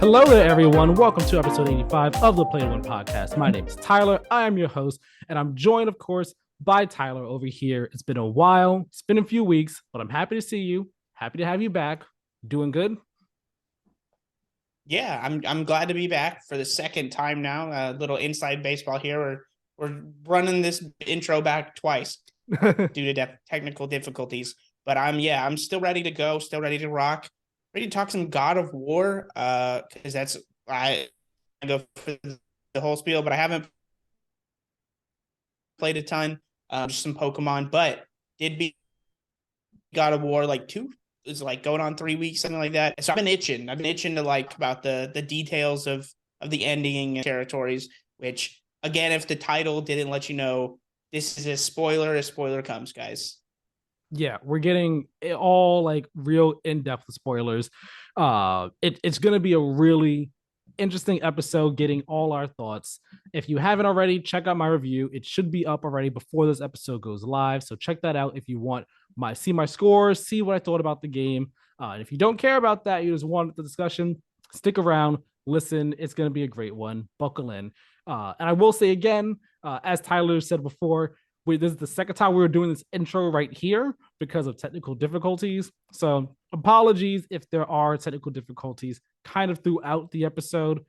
Hello there, everyone. Welcome to episode 85 of the Play One podcast. My name is Tyler. I am your host, and I'm joined, of course, by Tyler over here. It's been a while. It's been a few weeks, but I'm happy to see you. Happy to have you back. Doing good? Yeah, I'm glad to be back for the second time now. A little inside baseball here. We're running this intro back twice due to technical difficulties. But I'm still ready to go, still ready to rock, ready to talk some God of War. Because I go for the whole spiel, but I haven't played a ton. Just some Pokemon, but did be God of War like 2. It's like going on 3 weeks, something like that. So I've been itching to like about the details of the ending and territories, which again, if the title didn't let you know, this is a spoiler comes, guys. Yeah, we're getting all like real in-depth spoilers. It's gonna be a really interesting episode, getting all our thoughts. If you haven't already, check out my review. It should be up already before this episode goes live. So check that out if you want see my scores, see what I thought about the game. And if you don't care about that, you just want the discussion, stick around, listen. It's gonna be a great one. Buckle in. And I will say again, as Tyler said before, this is the second time we were doing this intro right here because of technical difficulties. So apologies if there are technical difficulties kind of throughout the episode.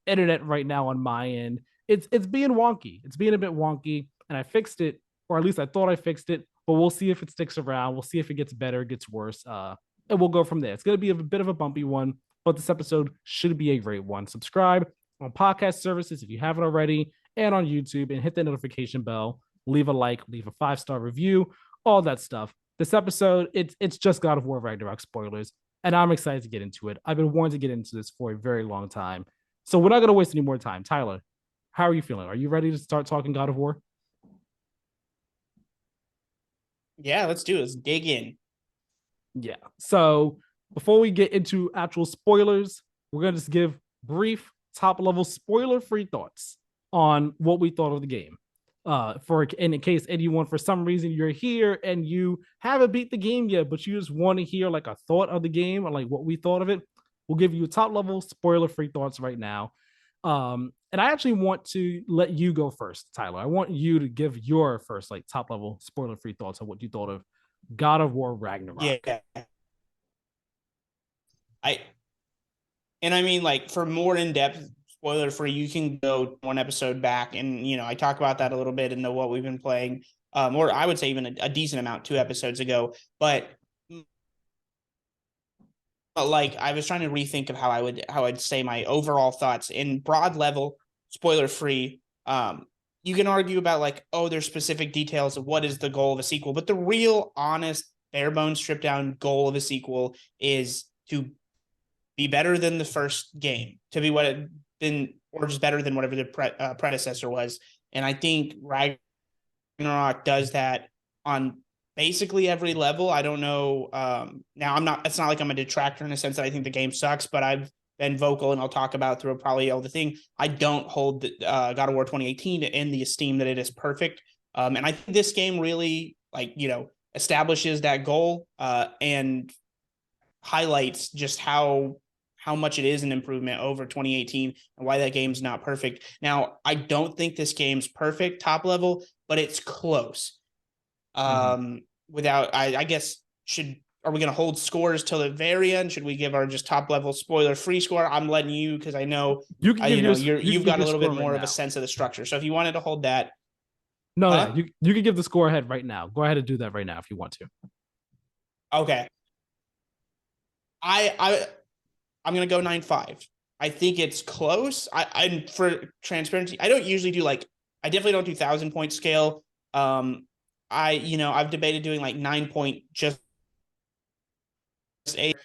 Internet right now on my end, it's being wonky. It's being a bit wonky, and I fixed it, or at least I thought I fixed it. But we'll see if it sticks around. We'll see if it gets better, gets worse, and we'll go from there. It's going to be a bit of a bumpy one, but this episode should be a great one. Subscribe on podcast services if you haven't already, and on YouTube, and hit the notification bell. Leave a like, leave a 5-star review, all that stuff. This episode, it's just God of War Ragnarok spoilers, and I'm excited to get into it. I've been wanting to get into this for a very long time. So we're not going to waste any more time. Tyler, how are you feeling? Are you ready to start talking God of War? Yeah, let's do it. Let's dig in. Yeah. So before we get into actual spoilers, we're going to just give brief, top-level spoiler-free thoughts on what we thought of the game. In case anyone for some reason you're here and you haven't beat the game yet, but you just want to hear like a thought of the game or like what we thought of it, we'll give you top level spoiler free thoughts right now. And I actually want to let you go first, Tyler. I want you to give your first like top level spoiler free thoughts on what you thought of God of War Ragnarok. Yeah. I mean, like, for more in-depth spoiler free, you can go one episode back and I talk about that a little bit and know what we've been playing, or I would say even a decent amount 2 episodes ago. But like, I was trying to rethink of how I'd say my overall thoughts in broad level, spoiler free. You can argue about like, oh, there's specific details of what is the goal of a sequel, but the real, honest, bare bones, stripped down goal of a sequel is to be better than the first game, to be what it been, or just better than whatever the predecessor was. And I think Ragnarok does that on basically every level. I don't know. Now it's not like I'm a detractor in the sense that I think the game sucks, but I've been vocal and I'll talk about through probably all the thing. I don't hold the God of War 2018 in the esteem that it is perfect. And I think this game really establishes that goal and highlights just how much it is an improvement over 2018 and why that game's not perfect. Now, I don't think this game's perfect top level, but it's close. Without, I guess, are we going to hold scores till the very end? Should we give our just top level spoiler free score? I'm letting you, because I know you've got a little bit more of a sense of the structure. So if you wanted to hold that. No, you can give the score ahead right now. Go ahead and do that right now if you want to. Okay. I'm going to go 9.5. I think it's close. I'm for transparency, I don't usually do I definitely don't do 1,000-point scale. I've debated doing like 9 point, just 8.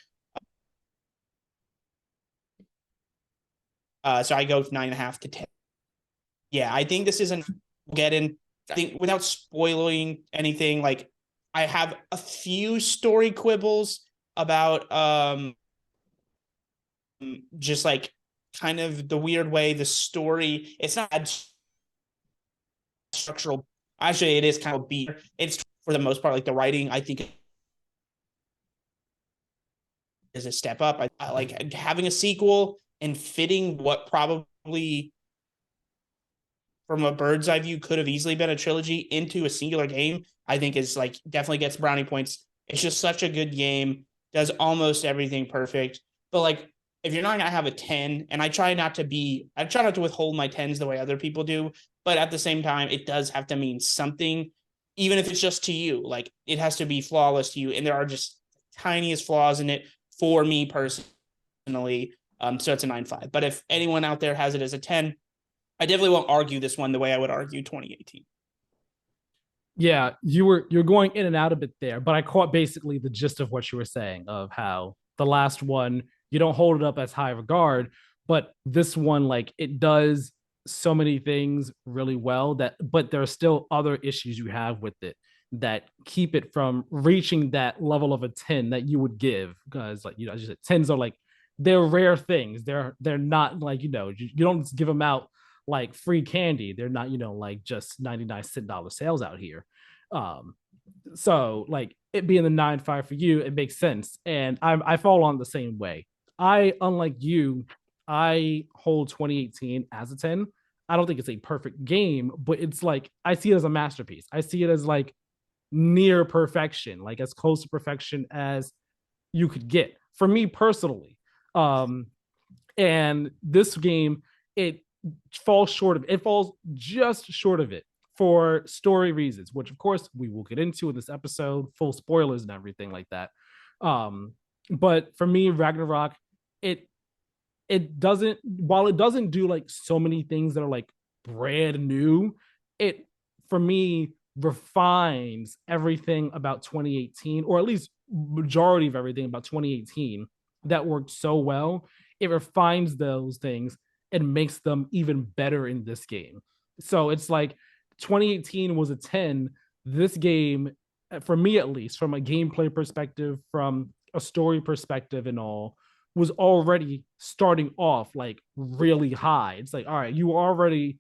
So I go 9.5 to 10. Yeah, I think this isn't I think without spoiling anything, like, I have a few story quibbles about, just like kind of the weird way the story, it's not structural. Actually, it is kind of beat. It's, for the most part, like the writing, I think, is a step up. I like having a sequel and fitting what probably from a bird's eye view could have easily been a trilogy into a singular game, I think is like definitely gets brownie points. It's just such a good game, does almost everything perfect. But like if you're not gonna have a 10, and I try not to withhold my 10s the way other people do, but at the same time, it does have to mean something, even if it's just to you. Like it has to be flawless to you. And there are just tiniest flaws in it for me personally. So it's a 9.5. But if anyone out there has it as a 10, I definitely won't argue this one the way I would argue 2018. Yeah, you're going in and out a bit there, but I caught basically the gist of what you were saying of how the last one you don't hold it up as high regard, but this one like it does so many things really well that but there are still other issues you have with it that keep it from reaching that level of a 10 that you would give because like as you said, 10s are like they're rare things. They're not like you don't give them out like free candy. They're not, like just 99 cent dollar sales out here. Um, so like it being the 9.5 for you, it makes sense. And I fall on the same way. Unlike you, I hold 2018 as a 10. I don't think it's a perfect game, but it's like I see it as a masterpiece. I see it as like near perfection, like as close to perfection as you could get for me personally. Um, and this game, it falls just short of it for story reasons, which of course we will get into in this episode, full spoilers and everything like that. Um, but for me, Ragnarok, it it doesn't do like so many things that are like brand new, it for me refines everything about 2018, or at least majority of everything about 2018 that worked so well. It refines those things and makes them even better in this game. So it's like 2018 was a 10. This game, for me at least, from a gameplay perspective, from a story perspective, and all, was already starting off like really high. It's like, all right, you already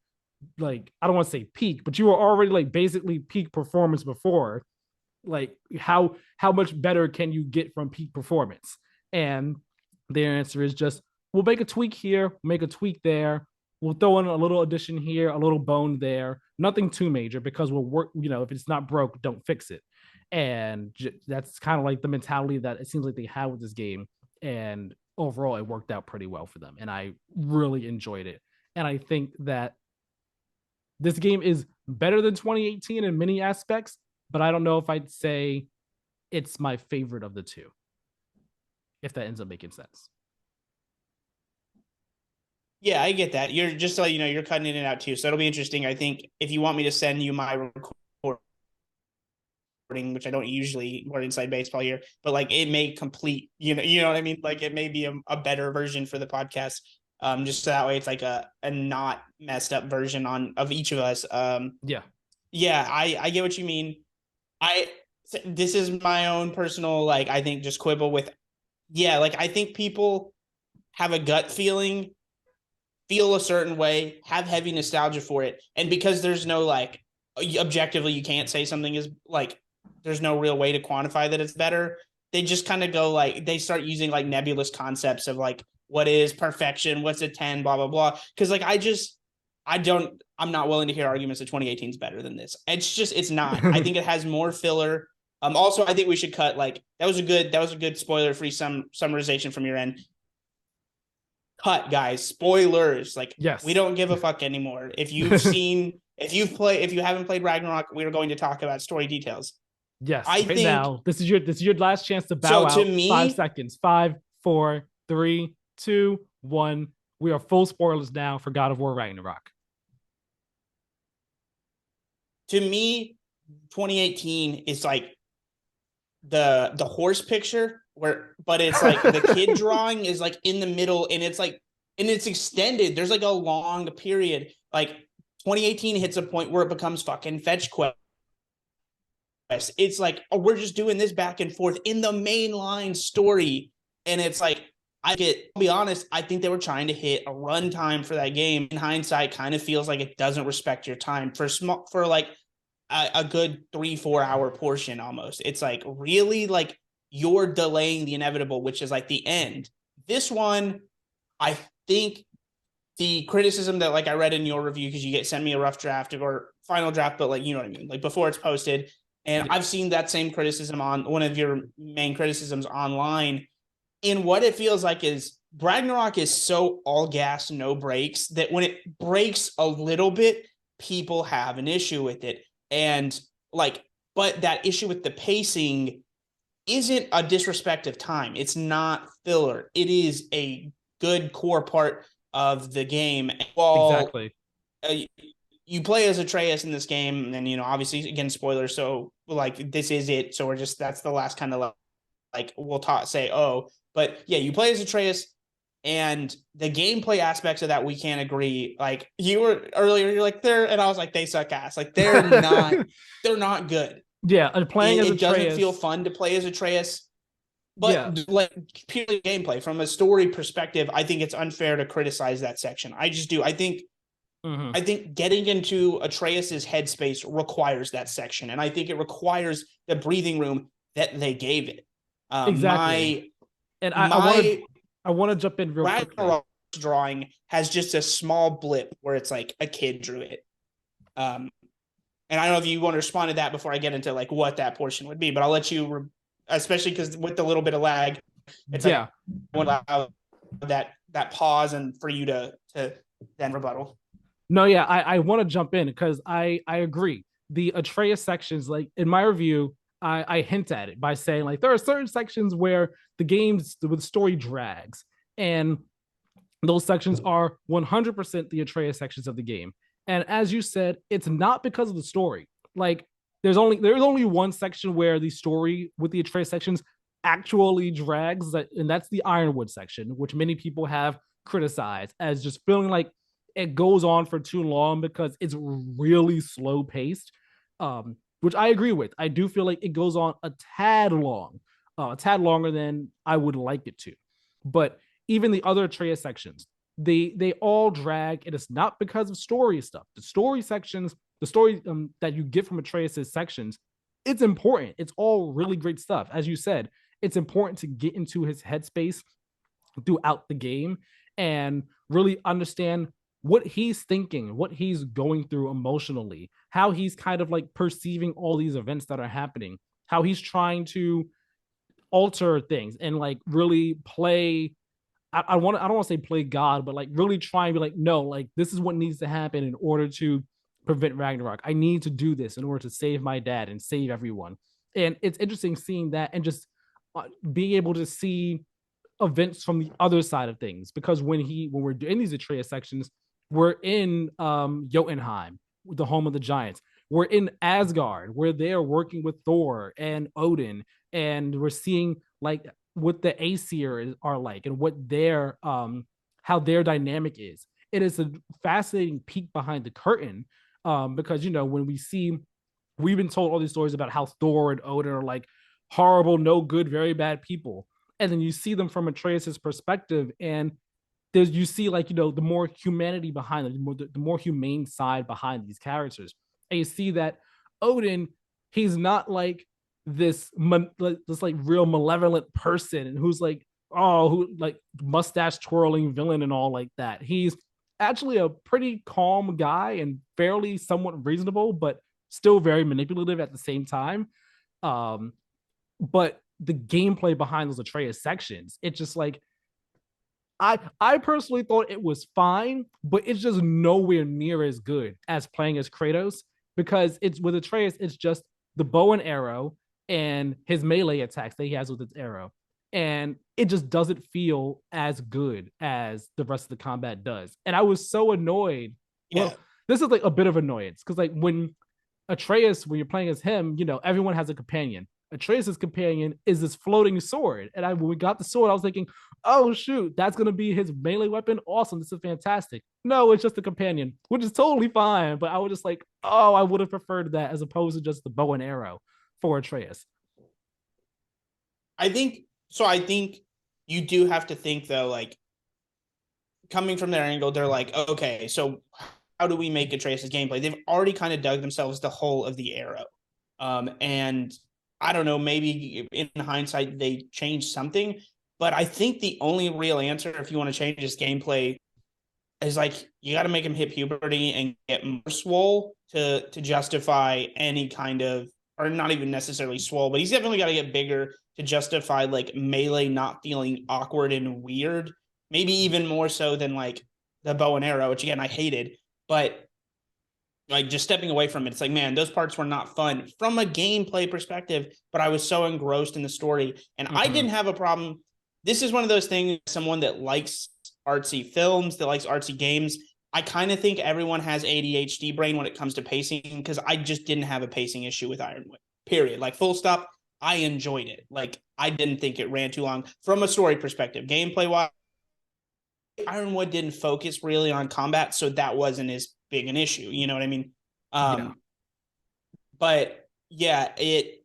like, I don't want to say peak, but you were already like basically peak performance before. Like how much better can you get from peak performance? And their answer is just we'll make a tweak here, make a tweak there. We'll throw in a little addition here, a little bone there. Nothing too major because we'll work, if it's not broke, don't fix it. And that's kind of like the mentality that it seems like they have with this game. And overall, it worked out pretty well for them. And I really enjoyed it. And I think that this game is better than 2018 in many aspects, but I don't know if I'd say it's my favorite of the two, if that ends up making sense. Yeah, I get that. You're just so you're cutting in and out too. So it'll be interesting. I think if you want me to send you my recording, which I don't usually we're inside baseball here, but like it may complete, you know what I mean? Like it may be a better version for the podcast. Just so that way it's like a not messed up version of each of us. Yeah. Yeah, I get what you mean. This is my own personal, like, I think just quibble with, yeah, like I think people have a gut feeling, feel a certain way, have heavy nostalgia for it. And because there's no like objectively, you can't say something is like, there's no real way to quantify that it's better. They just kind of go like, they start using like nebulous concepts of like, what is perfection? What's a 10, blah, blah, blah. Cause like, I'm not willing to hear arguments that 2018 is better than this. It's not. I think it has more filler. Also, I think we should cut like, that was a good spoiler free summarization from your end. Cut, guys, spoilers. Like, yes, we don't give a fuck anymore. If you haven't played Ragnarok, we're going to talk about story details. Yes. I right think now, this is your last chance to bow so. out. To me, 5 seconds. 5, 4, 3, 2, 1. We are full spoilers now for God of War Ragnarok. To me, 2018 is like the horse picture but it's like the kid drawing is like in the middle, and it's extended. There's like a long period. Like 2018 hits a point where it becomes fucking fetch quest. It's like, oh, we're just doing this back and forth in the mainline story, and it's like, I'll be honest, I think they were trying to hit a runtime for that game. In hindsight, kind of feels like it doesn't respect your time for like a good 3-4 hour portion almost. It's like really like you're delaying the inevitable, which is like the end. This one, I think the criticism that like I read in your review, because you get send me a rough draft or final draft, but like you know what I mean, like before it's posted. And Yeah. I've seen that same criticism on one of your main criticisms online. And what it feels like is Ragnarok is so all gas, no brakes that when it breaks a little bit, people have an issue with it. And like, but that issue with the pacing isn't a disrespect of time. It's not filler. It is a good core part of the game. While Exactly. uh, you play as Atreus in this game, and you know, obviously, again, spoilers. So, like, this is it. So we're just that's the last kind of like we'll talk say, oh, but yeah, you play as Atreus, and the gameplay aspects of that we can't agree. Like you were earlier, you're like they're, and I was like they suck ass. Like they're not good. Yeah, playing as It doesn't feel Atreus. fun to play as Atreus. Yeah. But like purely gameplay, from a story perspective, I think it's unfair to criticize that section. I just do. Mm-hmm. I think getting into Atreus's headspace requires that section, and I think it requires the breathing room that they gave it. Exactly. My And my I want to jump in real quickly. Ragnarok drawing has just a small blip where it's like a kid drew it. Um, and I don't know if you want to respond to that before I get into like what that portion would be, but I'll let you, especially because with the little bit of lag, it's like Yeah. I want to allow that pause and for you to then rebuttal. No, yeah, I want to jump in because I agree. The Atreus sections, like in my review, I hint at it by saying like there are certain sections where the story drags, and those sections are 100% the Atreus sections of the game. And as you said, it's not because of the story. Like there's only one section where the story with the Atreus sections actually drags, and that's the Ironwood section, which many people have criticized as just feeling like it goes on for too long because it's really slow paced. Which I agree with. I do feel like it goes on a tad longer than I would like it to. But even the other Atreus sections, they all drag, and it's not because of story stuff. The story sections, the story that you get from Atreus's sections, it's important. It's all really great stuff. As you said, it's important to get into his headspace throughout the game and really understand what he's thinking, what he's going through emotionally, how he's kind of like perceiving all these events that are happening, how he's trying to alter things and like really play. I don't want to say play God, but like really try and be like, no, like this is what needs to happen in order to prevent Ragnarok. I need to do this in order to save my dad and save everyone. And it's interesting seeing that and just being able to see events from the other side of things because when we're doing these Atreus sections, we're in Jotunheim, the home of the giants. We're in Asgard, where they're working with Thor and Odin, and we're seeing like what the Aesir are like and what their how their dynamic is. It is a fascinating peek behind the curtain because you know when we've been told all these stories about how Thor and Odin are like horrible, no good, very bad people, and then you see them from Atreus's perspective, and you see like the more humanity behind them, the more humane side behind these characters, and you see that Odin, he's not like this like real malevolent person who's like who like mustache twirling villain and all like that. He's actually a pretty calm guy and fairly somewhat reasonable, but still very manipulative at the same time. Um, but the gameplay behind those Atreus sections, it's just like I personally thought it was fine, but it's just nowhere near as good as playing as Kratos because it's with Atreus, it's just the bow and arrow and his melee attacks that he has with his arrow. And it just doesn't feel as good as the rest of the combat does. And I was so annoyed. Yeah, Well, this is like a bit of annoyance because like when Atreus, when you're playing as him, everyone has a companion. Atreus's companion is this floating sword. And when we got the sword, I was thinking, oh shoot, that's gonna be his melee weapon. Awesome, this is fantastic. No, it's just a companion, which is totally fine. But I was just like, oh, I would have preferred that as opposed to just the bow and arrow for Atreus. I think so. I think you do have to think though, like coming from their angle, they're like, okay, so how do we make Atreus' gameplay? They've already kind of dug themselves the hole of the arrow. And I don't know, maybe in hindsight they changed something, But I think the only real answer, if you want to change his gameplay, is like you got to make him hit puberty and get more swole to justify any kind of, or not even necessarily swole, but he's definitely got to get bigger to justify like melee not feeling awkward and weird. Maybe even more so than like the bow and arrow, which again I hated. But like just stepping away from it, it's like, man, those parts were not fun from a gameplay perspective, but I was so engrossed in the story. And I Mm-hmm. didn't have a problem. This is one of those things, someone that likes artsy films, that likes artsy games. I kind of think everyone has ADHD brain when it comes to pacing, because I just didn't have a pacing issue with Ironwood, period. Like, full stop. I enjoyed it. Like, I didn't think it ran too long from a story perspective. Gameplay wise, Ironwood didn't focus really on combat, so that wasn't as big an issue. You know what I mean? Yeah. Um, but yeah, it.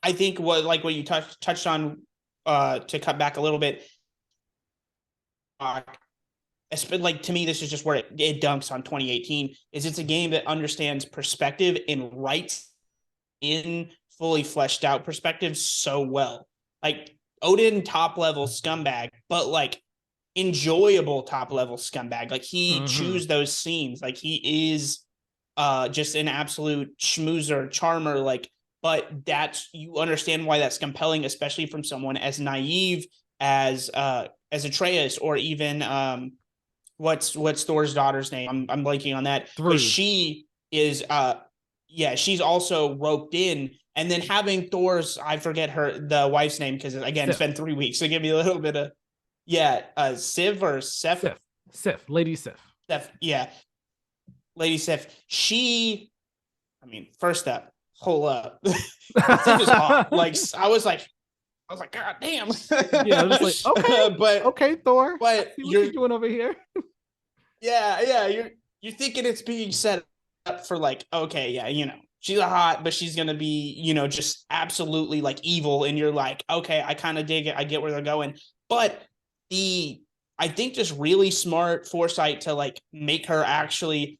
I think what you touched on, to cut back a little bit. Like, to me, this is just where it dunks on 2018. Is it's a game that understands perspective and writes in fully fleshed out perspective so well. Like, Odin, top level scumbag, but like enjoyable top level scumbag. Like, he Mm-hmm. chews those scenes. Like, he is just an absolute schmoozer, charmer. Like, but that's, you understand why that's compelling, especially from someone as naive as Atreus, or even what's Thor's daughter's name? I'm blanking on that. But Through. she is yeah, she's also roped in. And then having Thor's, I forget the wife's name, because again, it's Sif. been 3 weeks. So give me a little bit of, yeah, Civ or Seth. Sif. Sif. Lady Sif. Seth, yeah, Lady Sif. She, I mean, first up, hold up. Sif is hot. Like, I was like, God damn. Yeah, I'm just like, okay, but okay, Thor. I but see what you're you're, doing over here. yeah, you're thinking it's being set up for like, okay, yeah, she's a hot, but she's gonna be, just absolutely like evil, and you're like, okay, I kind of dig it, I get where they're going. But the I think just really smart foresight to like make her actually,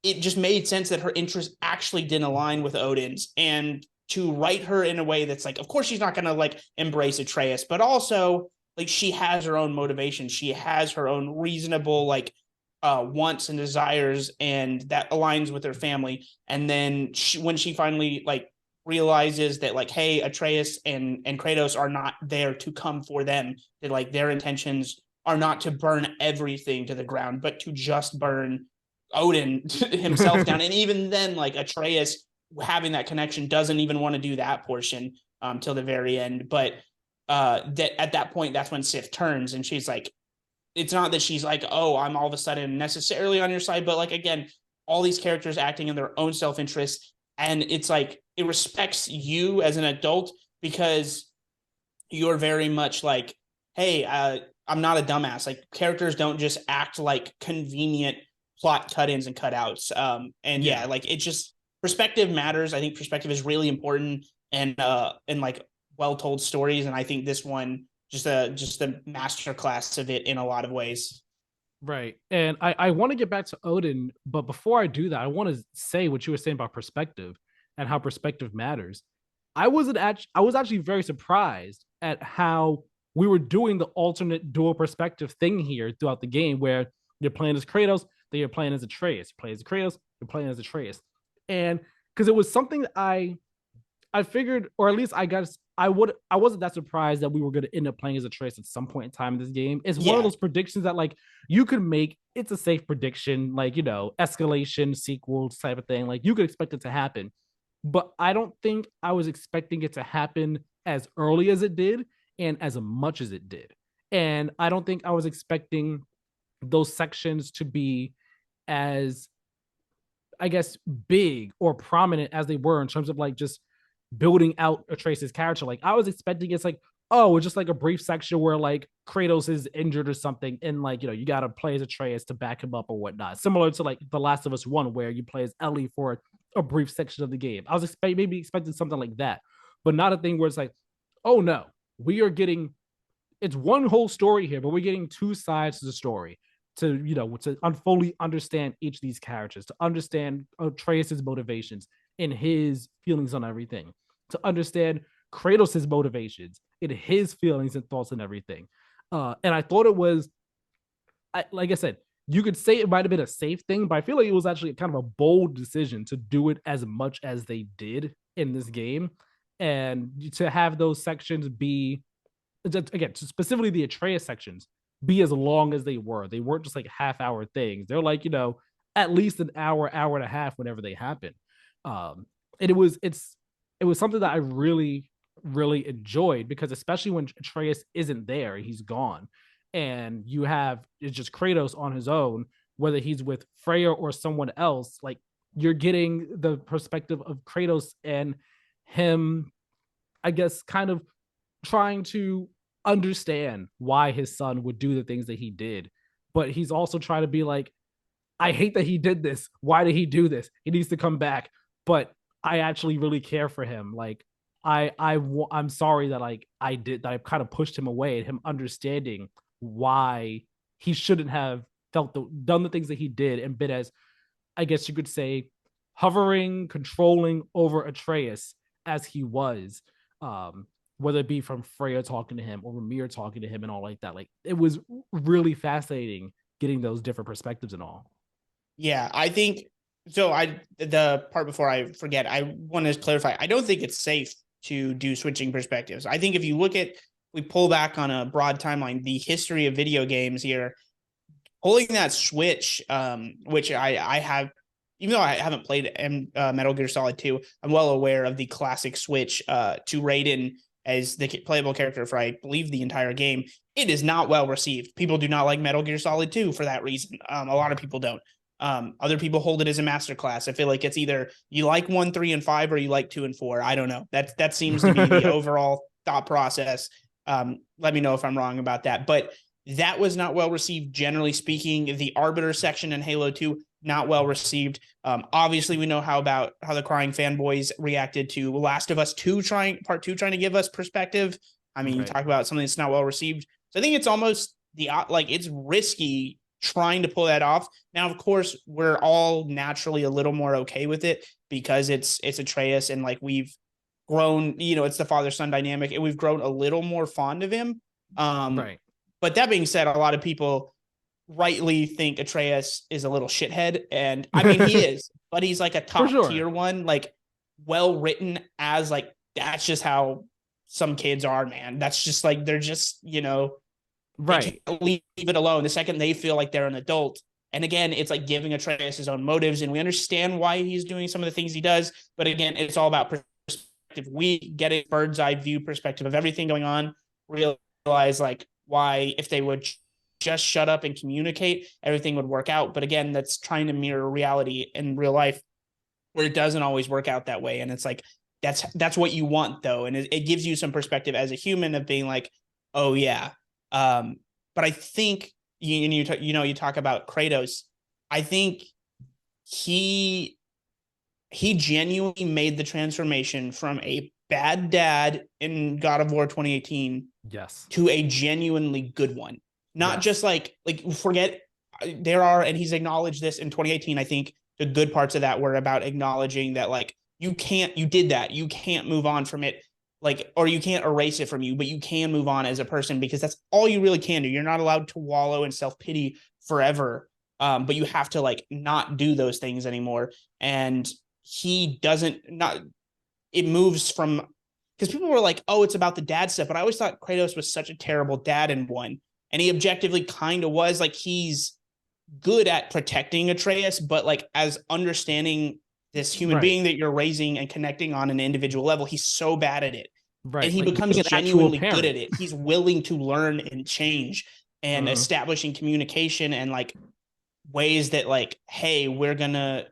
it just made sense that her interests actually didn't align with Odin's, and to write her in a way that's like, of course she's not gonna like embrace Atreus, but also like she has her own motivation, she has her own reasonable like wants and desires, and that aligns with her family. And then when she finally like realizes that like, hey, Atreus and Kratos are not there to come for them, that like their intentions are not to burn everything to the ground, but to just burn Odin himself down. And even then, like, Atreus having that connection doesn't even want to do that portion till the very end. But that at that point, that's when Sif turns, and she's like, it's not that she's like, oh, I'm all of a sudden necessarily on your side, but like, again, all these characters acting in their own self-interest. And it's like, it respects you as an adult, because you're very much like, hey, I'm not a dumbass. Like, characters don't just act like convenient plot cut-ins and cutouts. And yeah, Yeah. like, it just, perspective matters. I think perspective is really important, and like well told stories. And I think this one just a master class of it in a lot of ways. Right. And I want to get back to Odin, but before I do that, I want to say what you were saying about perspective and how perspective matters. I was actually very surprised at how we were doing the alternate dual perspective thing here throughout the game, where you're playing as Kratos, then you're playing as Atreus. You're playing as Kratos, you're playing as Atreus. And because it was something that I figured, or at least I wasn't that surprised that we were going to end up playing as Atreus at some point in time in this game. It's one of Yeah. those predictions that like you could make. It's a safe prediction, like, escalation sequel type of thing. Like, you could expect it to happen, but I don't think I was expecting it to happen as early as it did and as much as it did. And I don't think I was expecting those sections to be as, I guess, big or prominent as they were in terms of like just building out Atreus' character. Like, I was expecting it's like, oh, it's just like a brief section where like Kratos is injured or something, and like, you gotta play as Atreus to back him up or whatnot. Similar to like The Last of Us One, where you play as Ellie for a brief section of the game. I was maybe expecting something like that, but not a thing where it's like, oh no, we are getting, it's one whole story here, but we're getting two sides to the story to, to fully understand each of these characters, to understand Atreus's motivations and his feelings on everything, to understand Kratos' motivations in his feelings and thoughts and everything. And I thought it was, like I said, you could say it might have been a safe thing, but I feel like it was actually kind of a bold decision to do it as much as they did in this game, and to have those sections be, again, specifically the Atreus sections, be as long as they were. They weren't just like half-hour things. They're like, at least an hour, hour and a half whenever they happen. And it was something that I really, really enjoyed, because especially when Atreus isn't there, he's gone, and you have it's just Kratos on his own, whether he's with Freya or someone else. Like, you're getting the perspective of Kratos and him, I guess, kind of trying to understand why his son would do the things that he did. But he's also trying to be like, I hate that he did this. Why did he do this? He needs to come back. But I actually really care for him. Like, I'm sorry that like I kind of pushed him away, and him understanding why he shouldn't have done the things that he did, and been as, I guess you could say, hovering, controlling over Atreus as he was. Whether it be from Freya talking to him or Ramir talking to him and all like that. Like, it was really fascinating getting those different perspectives and all. Yeah, I think so. The part before I forget, I want to clarify. I don't think it's safe to do switching perspectives. I think if you look at, we pull back on a broad timeline, the history of video games here, pulling that switch, which I have, even though I haven't played Metal Gear Solid 2, I'm well aware of the classic switch to Raiden as the playable character for, I believe, the entire game. It is not well received. People do not like Metal Gear Solid 2 for that reason. A lot of people don't. Other people hold it as a masterclass. I feel like it's either you like 1, 3, and 5, or you like 2 and 4. I don't know. That seems to be the overall thought process. Let me know if I'm wrong about that. But that was not well received, generally speaking. The Arbiter section in Halo 2, not well received. Obviously, we know how the crying fanboys reacted to Last of Us 2 part 2 trying to give us perspective. I mean, right. You talk about something that's not well received. So I think it's almost it's risky trying to pull that off. Now, of course, we're all naturally a little more okay with it because it's Atreus, and like we've grown, it's the father-son dynamic, and we've grown a little more fond of him. Right. But that being said, a lot of people rightly think Atreus is a little shithead. And I mean, he is, but he's like a top tier one, like well written, as like, that's just how some kids are, man. That's just like, they're just, right. They can't leave it alone the second they feel like they're an adult. And again, it's like giving Atreus his own motives, and we understand why he's doing some of the things he does. But again, it's all about perspective. We get a bird's eye view perspective of everything going on, realize like why, if they would just shut up and communicate, everything would work out. But again, that's trying to mirror reality in real life, where it doesn't always work out that way. And it's like, that's what you want though. And it gives you some perspective as a human of being like, oh yeah. But I think you talk about Kratos. I think he genuinely made the transformation from a bad dad in God of War 2018, yes, to a genuinely good one. Not just like forget there are, and he's acknowledged this in 2018. I think the good parts of that were about acknowledging that like you did that, you can't move on from it, like, or you can't erase it from you, but you can move on as a person, because that's all you really can do. You're not allowed to wallow in self-pity forever. But you have to like not do those things anymore. And he doesn't, it moves from, because people were like, oh, it's about the dad stuff. But I always thought Kratos was such a terrible dad in 1. And he objectively kind of was. Like, he's good at protecting Atreus, but like as understanding this human being that you're raising and connecting on an individual level, he's so bad at it. Right. And he becomes genuinely good at it. He's willing to learn and change, and establishing communication and like ways that like, hey, we're gonna,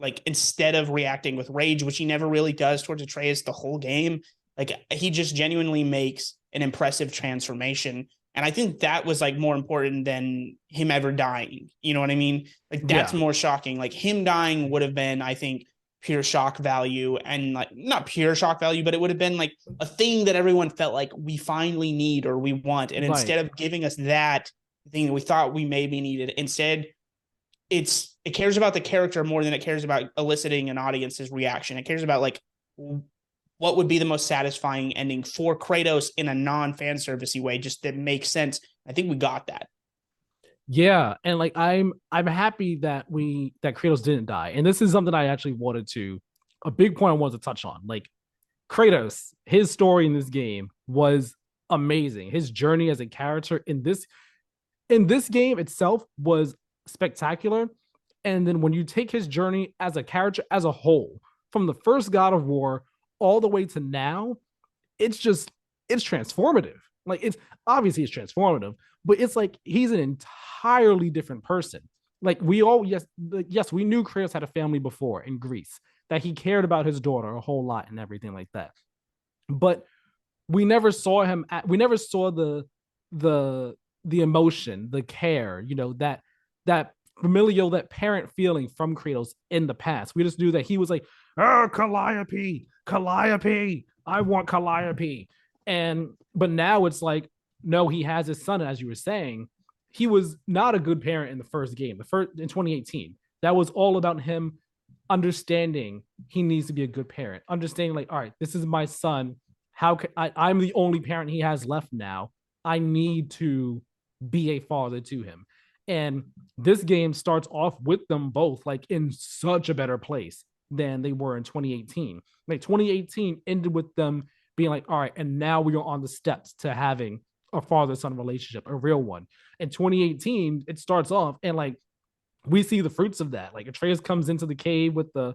like, instead of reacting with rage, which he never really does towards Atreus the whole game, like he just genuinely makes an impressive transformation. And I think that was like more important than him ever dying. You know what I mean? Like, that's more shocking. Like, him dying would have been, I think, pure shock value, and like not pure shock value, but it would have been like a thing that everyone felt like we finally need or we want. And instead of giving us that thing that we thought we maybe needed, instead it cares about the character more than it cares about eliciting an audience's reaction. It cares about like what would be the most satisfying ending for Kratos in a non-fan servicey way, just that makes sense. I think we got that. Yeah, and like I'm happy that Kratos didn't die. And this is something I actually wanted to a big point I wanted to touch on. Like Kratos, his story in this game was amazing. His journey as a character in this game itself was spectacular. And then when you take his journey as a character as a whole, from the first God of War all the way to now, it's just it's transformative. Like it's obviously it's transformative, but it's like he's an entirely different person. Like we all yes, we knew Kratos had a family before in Greece, that he cared about his daughter a whole lot and everything like that. But we never saw the the emotion, the care, that familial, that parent feeling from Kratos in the past. We just knew that he was like, oh, Calliope, Calliope, I want Calliope. And but now it's like, no, he has his son, as you were saying. He was not a good parent in the first game, the first in 2018. That was all about him understanding he needs to be a good parent, understanding like, all right, this is my son. How can I'm the only parent he has left now. I need to be a father to him. And this game starts off with them both like in such a better place than they were in 2018. Like 2018 ended with them being like, all right, and now we are on the steps to having a father son relationship, a real one. In 2018, it starts off and like we see the fruits of that. Like Atreus comes into the cave with the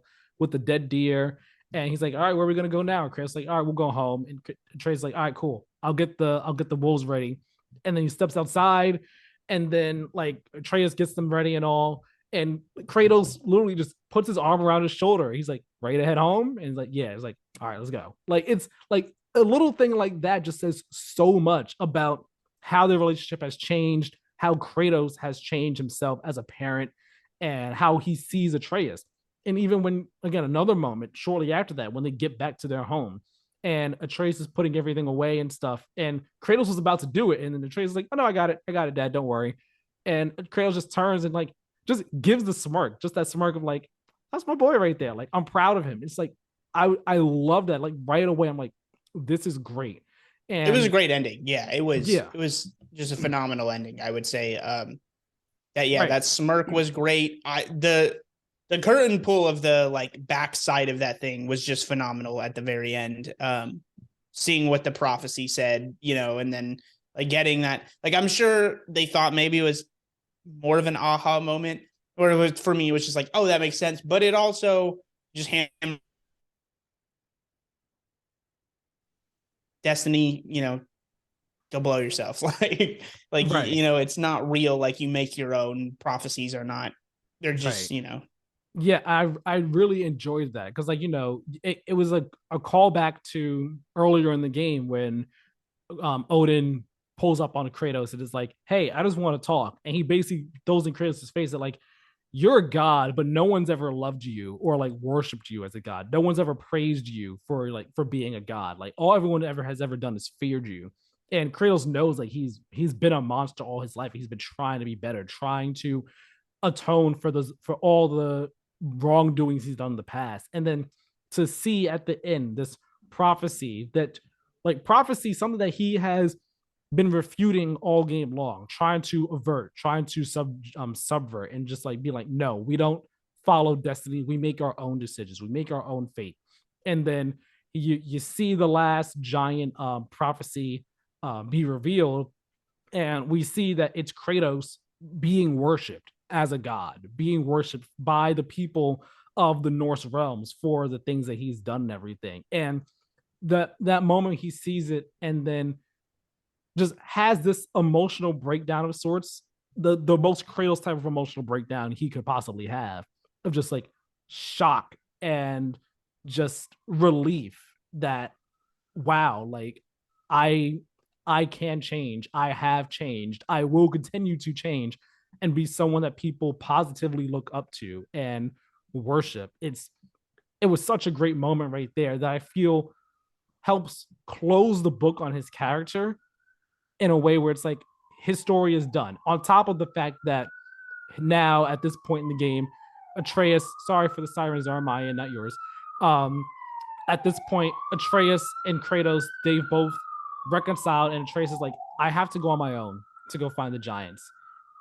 dead deer, and he's like, "All right, where are we gonna go now?" Chris like, "All right, we'll go home." And Atreus like, "All right, cool. I'll get the wolves ready." And then he steps outside, and then like Atreus gets them ready and all. And Kratos literally just puts his arm around his shoulder. He's like, "Ready to head home?" And he's like, "Yeah." It's like, "All right, let's go." Like it's like a little thing like that just says so much about how their relationship has changed, how Kratos has changed himself as a parent, and how he sees Atreus. And even when, again, another moment shortly after that, when they get back to their home and Atreus is putting everything away and stuff, and Kratos was about to do it, and then Atreus is like, "Oh no, I got it, Dad, don't worry." And Kratos just turns and like just gives the smirk, just that smirk of like, "That's my boy right there. Like I'm proud of him." It's like I love that. Like right away, I'm like, "This is great." It was a And great ending. Yeah, yeah, it was just a phenomenal ending, I would say. That yeah, right, that smirk was great. The curtain pull of the like backside of that thing was just phenomenal at the very end. Seeing what the prophecy said, and then like getting that, like I'm sure they thought maybe it was more of an aha moment, or it was for me, it was just like, oh, that makes sense. But it also just destiny, go blow yourself. like right, it's not real. Like you make your own prophecies or not. They're just, right. Yeah, I really enjoyed that because like it was a callback to earlier in the game when Odin pulls up on Kratos and is like, "Hey, I just want to talk," and he basically throws in Kratos' face that like, "You're a god, but no one's ever loved you or like worshipped you as a god. No one's ever praised you for being a god. Like all everyone ever has ever done is feared you." And Kratos knows like he's been a monster all his life. He's been trying to be better, trying to atone for all the wrongdoings he's done in the past. And then to see at the end this prophecy that like prophecy, something that he has been refuting all game long, trying to avert, trying to subvert, and just like be like, no, we don't follow destiny. We make our own decisions. We make our own fate. And then you see the last giant prophecy be revealed, and we see that it's Kratos being worshipped as a god, being worshipped by the people of the Norse realms for the things that he's done and everything. And that moment he sees it and then just has this emotional breakdown of sorts, the most Kratos type of emotional breakdown he could possibly have, of just like shock and just relief that wow, like I I can change. I have changed. I will continue to change and be someone that people positively look up to and worship. It was such a great moment right there that I feel helps close the book on his character in a way where it's like his story is done. On top of the fact that now at this point in the game, Atreus, sorry for the sirens are mine, not yours. Um, at this point, Atreus and Kratos, they've both reconciled, and Atreus is like, I have to go on my own to go find the giants.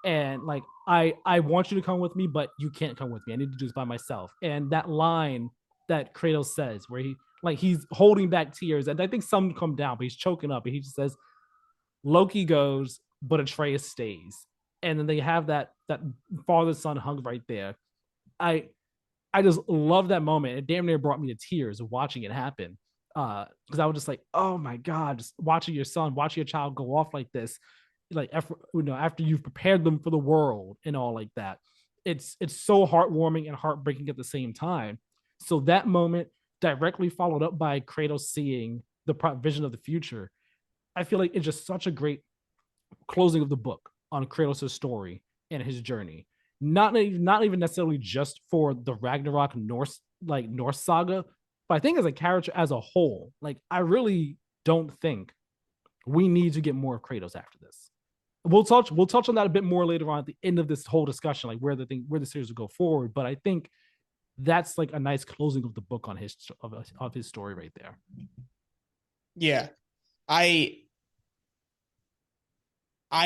And like, I want you to come with me, but you can't come with me. I need to do this by myself. And that line that Kratos says, where he's holding back tears, and I think some come down, but he's choking up, and he just says, Loki goes, but Atreus stays. And then they have that father son hug right there. I I just love that moment. It damn near brought me to tears watching it happen. Because I was just like, oh my God, just watching your son, watching your child go off like this, like after you've prepared them for the world and all like that. It's so heartwarming and heartbreaking at the same time. So that moment directly followed up by Kratos seeing the vision of the future. I feel like it's just such a great closing of the book on Kratos' story and his journey. Not even necessarily just for the Ragnarok Norse saga, but I think as a character as a whole, like I really don't think we need to get more of Kratos after this. We'll touch on that a bit more later on at the end of this whole discussion, like where the series will go forward. But I think that's like a nice closing of the book on of his story right there. Yeah, I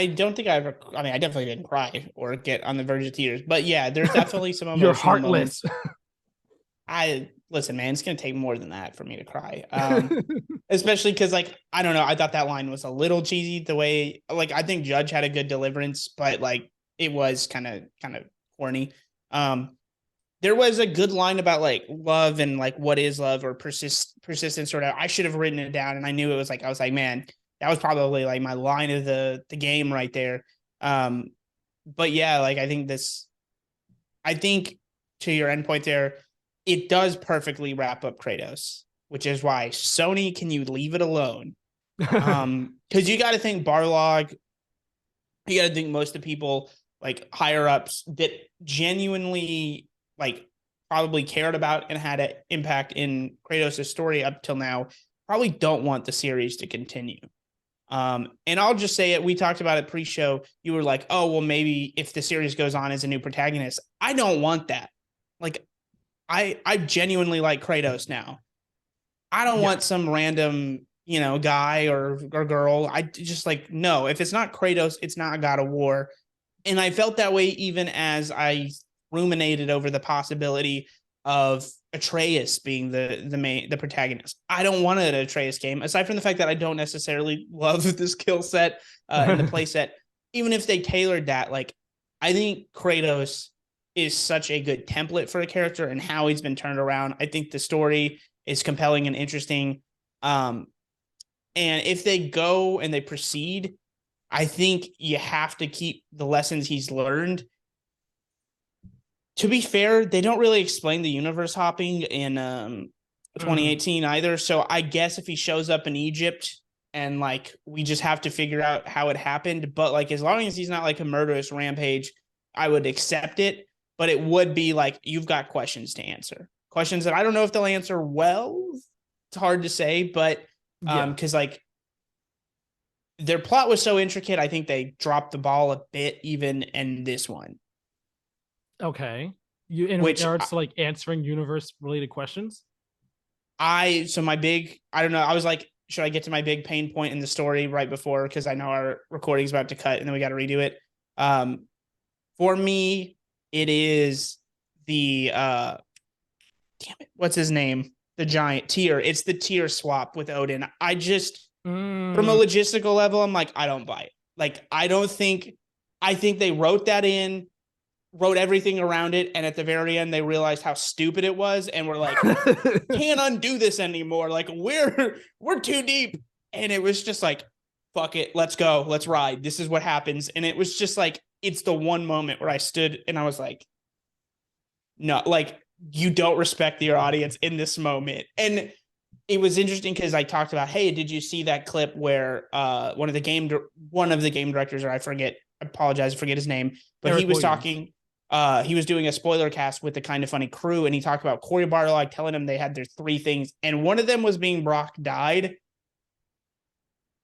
don't think I ever. I mean, I definitely didn't cry or get on the verge of tears, but yeah, there's definitely some You're emotional heartless. moments. I listen, man. It's gonna take more than that for me to cry. Especially because, like, I don't know. I thought that line was a little cheesy. The way, like, I think Judge had a good deliverance, but like, it was kind of corny. There was a good line about like love and like what is love or persistence. Sort of. I should have written it down, and I knew it was like I was like, man, that was probably like my line of the game right there. But yeah, like I think to your end point there, it does perfectly wrap up Kratos, which is why Sony, can you leave it alone? Because you got to think Barlog, you got to think most of the people like higher ups that genuinely like probably cared about and had an impact in Kratos' story up till now probably don't want the series to continue. And I'll just say it. We talked about it pre-show. You were like, oh, well, maybe if the series goes on as a new protagonist, I don't want that. Like, I genuinely like Kratos now. I don't want some random, guy or girl. I just like, no, if it's not Kratos, it's not God of War. And I felt that way even as I ruminated over the possibility of Atreus being the protagonist. I don't want an Atreus game, aside from the fact that I don't necessarily love the skill set and the play set. Even if they tailored that, like I think Kratos is such a good template for a character and how he's been turned around. I think the story is compelling and interesting. And if they go and they proceed, I think you have to keep the lessons he's learned. To be fair, they don't really explain the universe hopping in 2018 either. So I guess if he shows up in Egypt and like we just have to figure out how it happened, but like as long as he's not like a murderous rampage, I would accept it. But it would be like you've got questions to answer, questions that I don't know if they'll answer well. It's hard to say, but because like their plot was so intricate, I think they dropped the ball a bit even in this one. Okay. You in regards to like answering universe related questions? I don't know. I was like, should I get to my big pain point in the story right before? Because I know our recording's about to cut and then we got to redo it. For me, it is the damn it, what's his name? The giant Tyr. It's the Tyr swap with Odin. I just from a logistical level, I'm like, I don't buy it. Like, I think they wrote everything around it, and at the very end they realized how stupid it was and we're like, can't undo this anymore. Like we're too deep. And it was just like, fuck it, let's go, let's ride, this is what happens. And it was just like, it's the one moment where I stood and I was like, no, like you don't respect your audience in this moment. And it was interesting because I talked about, hey, did you see that clip where one of the game directors, or I forget his name, but Eric he was Williams. Talking he was doing a spoiler cast with the Kind of Funny crew, and he talked about Corey Barlog telling him they had their 3 things, and one of them was being Brock died.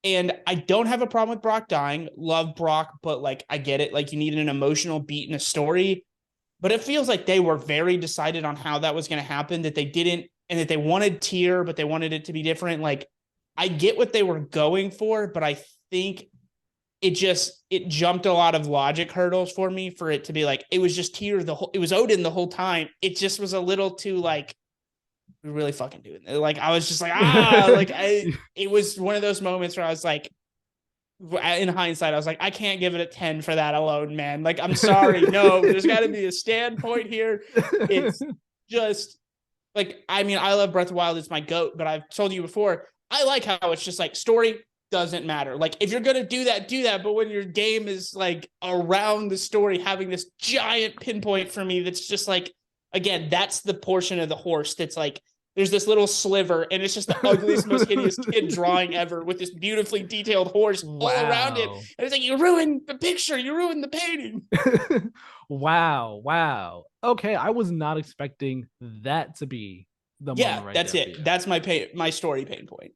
And I don't have a problem with Brock dying. Love Brock, but like I get it. Like you need an emotional beat in a story. But it feels like they were very decided on how that was going to happen, that they didn't and that they wanted Tyr, but they wanted it to be different. Like, I get what they were going for, but I think it jumped a lot of logic hurdles for me for it to be like it was just Tyr it was Odin the whole time. It just was a little too like we're really fucking doing it. Like I was just like it was one of those moments where I was like in hindsight, I was like, I can't give it a 10 for that alone, man. Like, I'm sorry. No, there's got to be a standpoint here. It's just like, I mean, I love Breath of the Wild. It's my goat, but I've told you before, I like how it's just like story doesn't matter. Like, if you're going to do that, do that. But when your game is like around the story, having this giant pinpoint for me, that's just like, again, that's the portion of the horse that's like, there's this little sliver, and it's just the ugliest, most hideous kid drawing ever with this beautifully detailed horse all around it. And it's like, you ruined the picture, you ruined the painting. Wow. Okay, I was not expecting that to be the moment right that's there. it. That's my story pain point.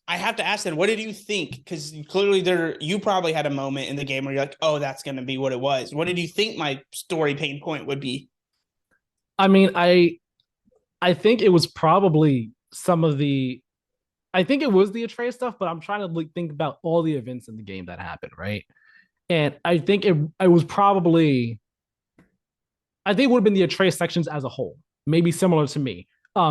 I have to ask then, what did you think? Because clearly you probably had a moment in the game where you're like, oh, that's going to be what it was. What did you think my story pain point would be? I mean, I think it was probably I think it was the Atreus stuff, but I'm trying to like think about all the events in the game that happened, right? And I think it was probably I think it would have been the Atreus sections as a whole, maybe similar to me.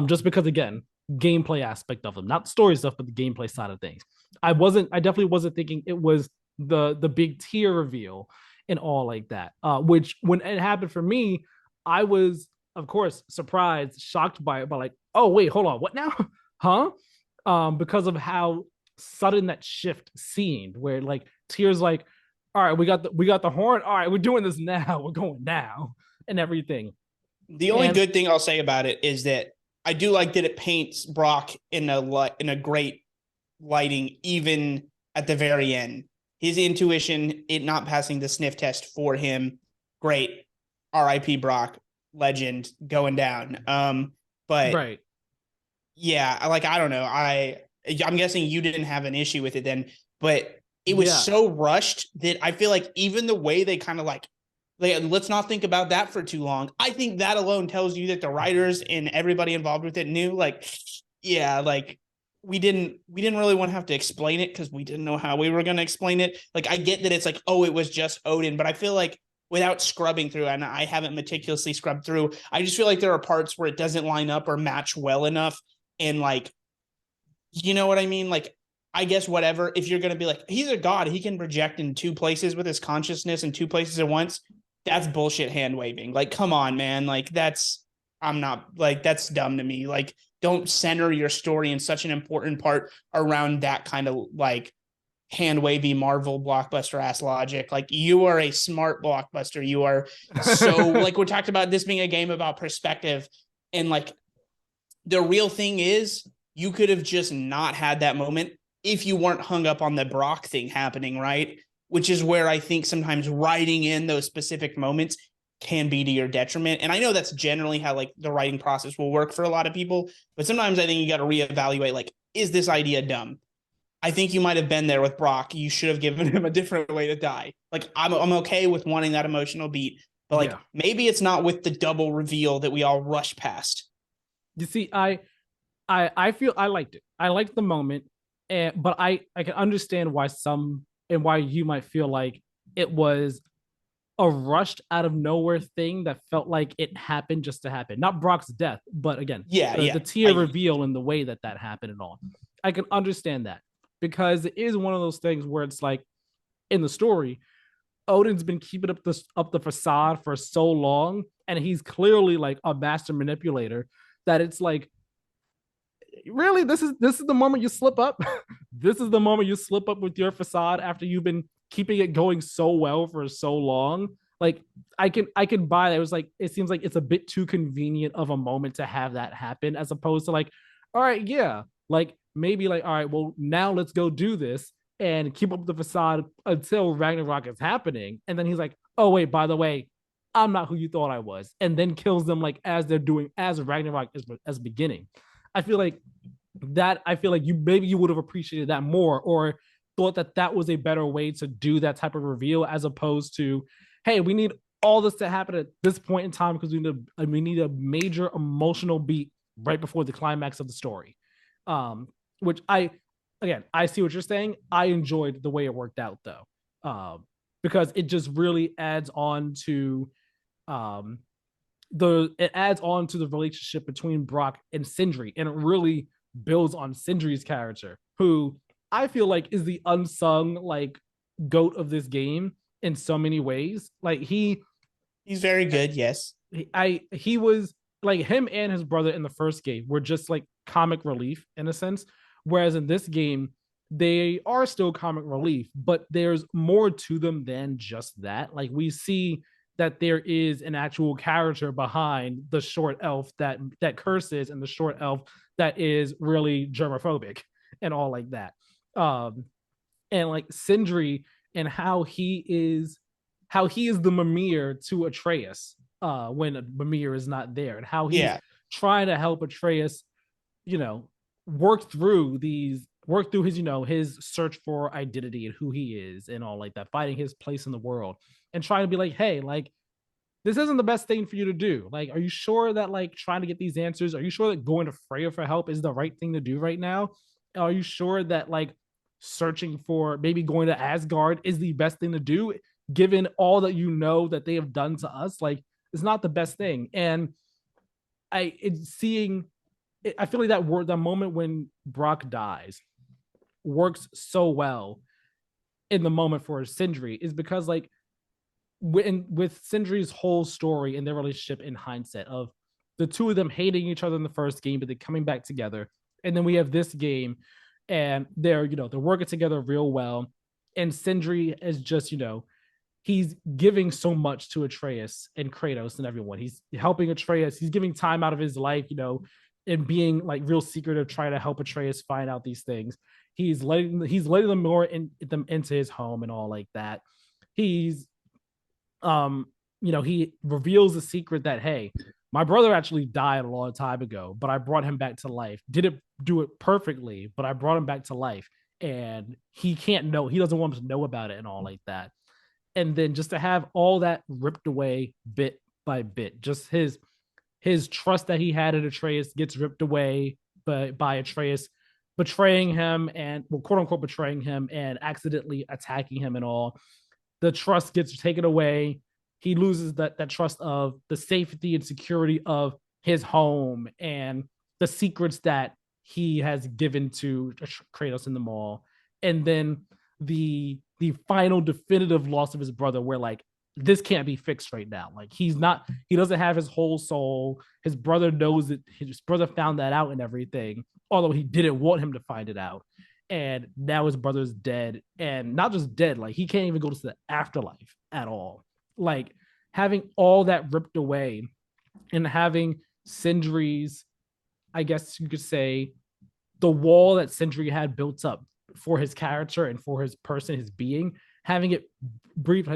Just because again, gameplay aspect of them, not the story stuff, but the gameplay side of things. I definitely wasn't thinking it was the big Tyr reveal and all like that. Which when it happened for me, I was of course surprised, shocked by it, but like, oh wait, hold on, what now? Huh? Because of how sudden that shift seemed, where like Tyr's like, all right, we got the horn. All right, we're doing this now. We're going now and everything. The only good thing I'll say about it is that I do like that it paints Brock in a great lighting, even at the very end. His intuition, it not passing the sniff test for him, great. R.I.P. Brock, legend going down. But right, yeah, I don't know. I'm guessing you didn't have an issue with it then, but it was so rushed that I feel like even the way they kind of like let's not think about that for too long. I think that alone tells you that the writers and everybody involved with it knew, like, yeah, like we didn't really want to have to explain it because we didn't know how we were going to explain it. Like, I get that it's like, oh, it was just Odin, but I feel like without scrubbing through, and I haven't meticulously scrubbed through, I just feel like there are parts where it doesn't line up or match well enough. And like, you know what I mean? Like, I guess whatever, if you're going to be like, he's a god, he can project in two places with his consciousness in two places at once. That's bullshit hand waving. Like, come on, man. Like, that's dumb to me. Like, don't center your story in such an important part around that kind of like hand wavy Marvel blockbuster ass logic. Like, you are a smart blockbuster. You are so like, we talked about this being a game about perspective, and like the real thing is you could have just not had that moment if you weren't hung up on the Brock thing happening, right? Which is where I think sometimes writing in those specific moments can be to your detriment. And I know that's generally how like the writing process will work for a lot of people, but sometimes I think you got to reevaluate, like, is this idea dumb? I think you might have been there with Brock. You should have given him a different way to die. Like, I'm okay with wanting that emotional beat, but like maybe it's not with the double reveal that we all rush past. You see, I feel I liked it. I liked the moment, but I can understand why some and why you might feel like it was a rushed out of nowhere thing that felt like it happened just to happen. Not Brock's death, but again, the Tyr reveal and the way that happened and all. I can understand that because it is one of those things where it's like in the story, Odin's been keeping up the facade for so long, and he's clearly like a master manipulator that it's like, really, this is the moment you slip up. This is the moment you slip up with your facade after you've been keeping it going so well for so long. Like, I can buy that. It was like, it seems like it's a bit too convenient of a moment to have that happen, as opposed to like, all right, yeah, like maybe like, all right, well, now let's go do this and keep up the facade until Ragnarok is happening. And then he's like, oh wait, by the way, I'm not who you thought I was, and then kills them like as they're doing as Ragnarok is as beginning. I feel like you would have appreciated that more, or thought that was a better way to do that type of reveal, as opposed to, hey, we need all this to happen at this point in time because we need a major emotional beat right before the climax of the story. Um, which I see what you're saying. I enjoyed the way it worked out though, because it just really adds on to um, it adds on to the relationship between Brock and Sindri, and it really builds on Sindri's character, who I feel like is the unsung like goat of this game in so many ways. Like he's very good. Yes. he was like him and his brother in the first game were just like comic relief in a sense, whereas in this game they are still comic relief, but there's more to them than just that. Like we see that there is an actual character behind the short elf that curses and the short elf that is really germophobic and all like that. Um, and like Sindri and how he is the Mimir to Atreus when Mimir is not there, and how he's Yeah. trying to help Atreus, you know, work through his, you know, his search for identity and who he is and all like that, finding his place in the world and trying to be like, hey, like this isn't the best thing for you to do. Like, are you sure that like trying to get these answers, are you sure that going to Freya for help is the right thing to do right now? Are you sure that like searching for maybe going to Asgard is the best thing to do, given all that you know that they have done to us? Like, it's not the best thing. And it's seeing, I feel like that moment when Brock dies works so well in the moment for Sindri is because like with Sindri's whole story and their relationship in hindsight of the two of them hating each other in the first game, but then coming back together. And then we have this game and they're working together real well. And Sindri is just, he's giving so much to Atreus and Kratos and everyone. He's helping Atreus. He's giving time out of his life, and being like real secretive, trying to help Atreus find out these things. He's letting them them into his home and all like that. He's he reveals the secret that, hey, my brother actually died a long time ago, but I brought him back to life. Didn't do it perfectly, but I brought him back to life. And he doesn't want him to know about it and all like that. And then just to have all that ripped away bit by bit, just his trust that he had in Atreus gets ripped away by Atreus betraying him and, well, quote unquote betraying him and accidentally attacking him and all. The trust gets taken away. He loses that trust of the safety and security of his home and the secrets that he has given to Kratos in the mall. And then the final definitive loss of his brother, where like this can't be fixed right now. Like he doesn't have his whole soul. His brother knows it. His brother found that out and everything, although he didn't want him to find it out. And now his brother's dead, and not just dead, like he can't even go to the afterlife at all. Like having all that ripped away and having Sindri's, I guess you could say, the wall that Sindri had built up for his character and for his person, his being, having it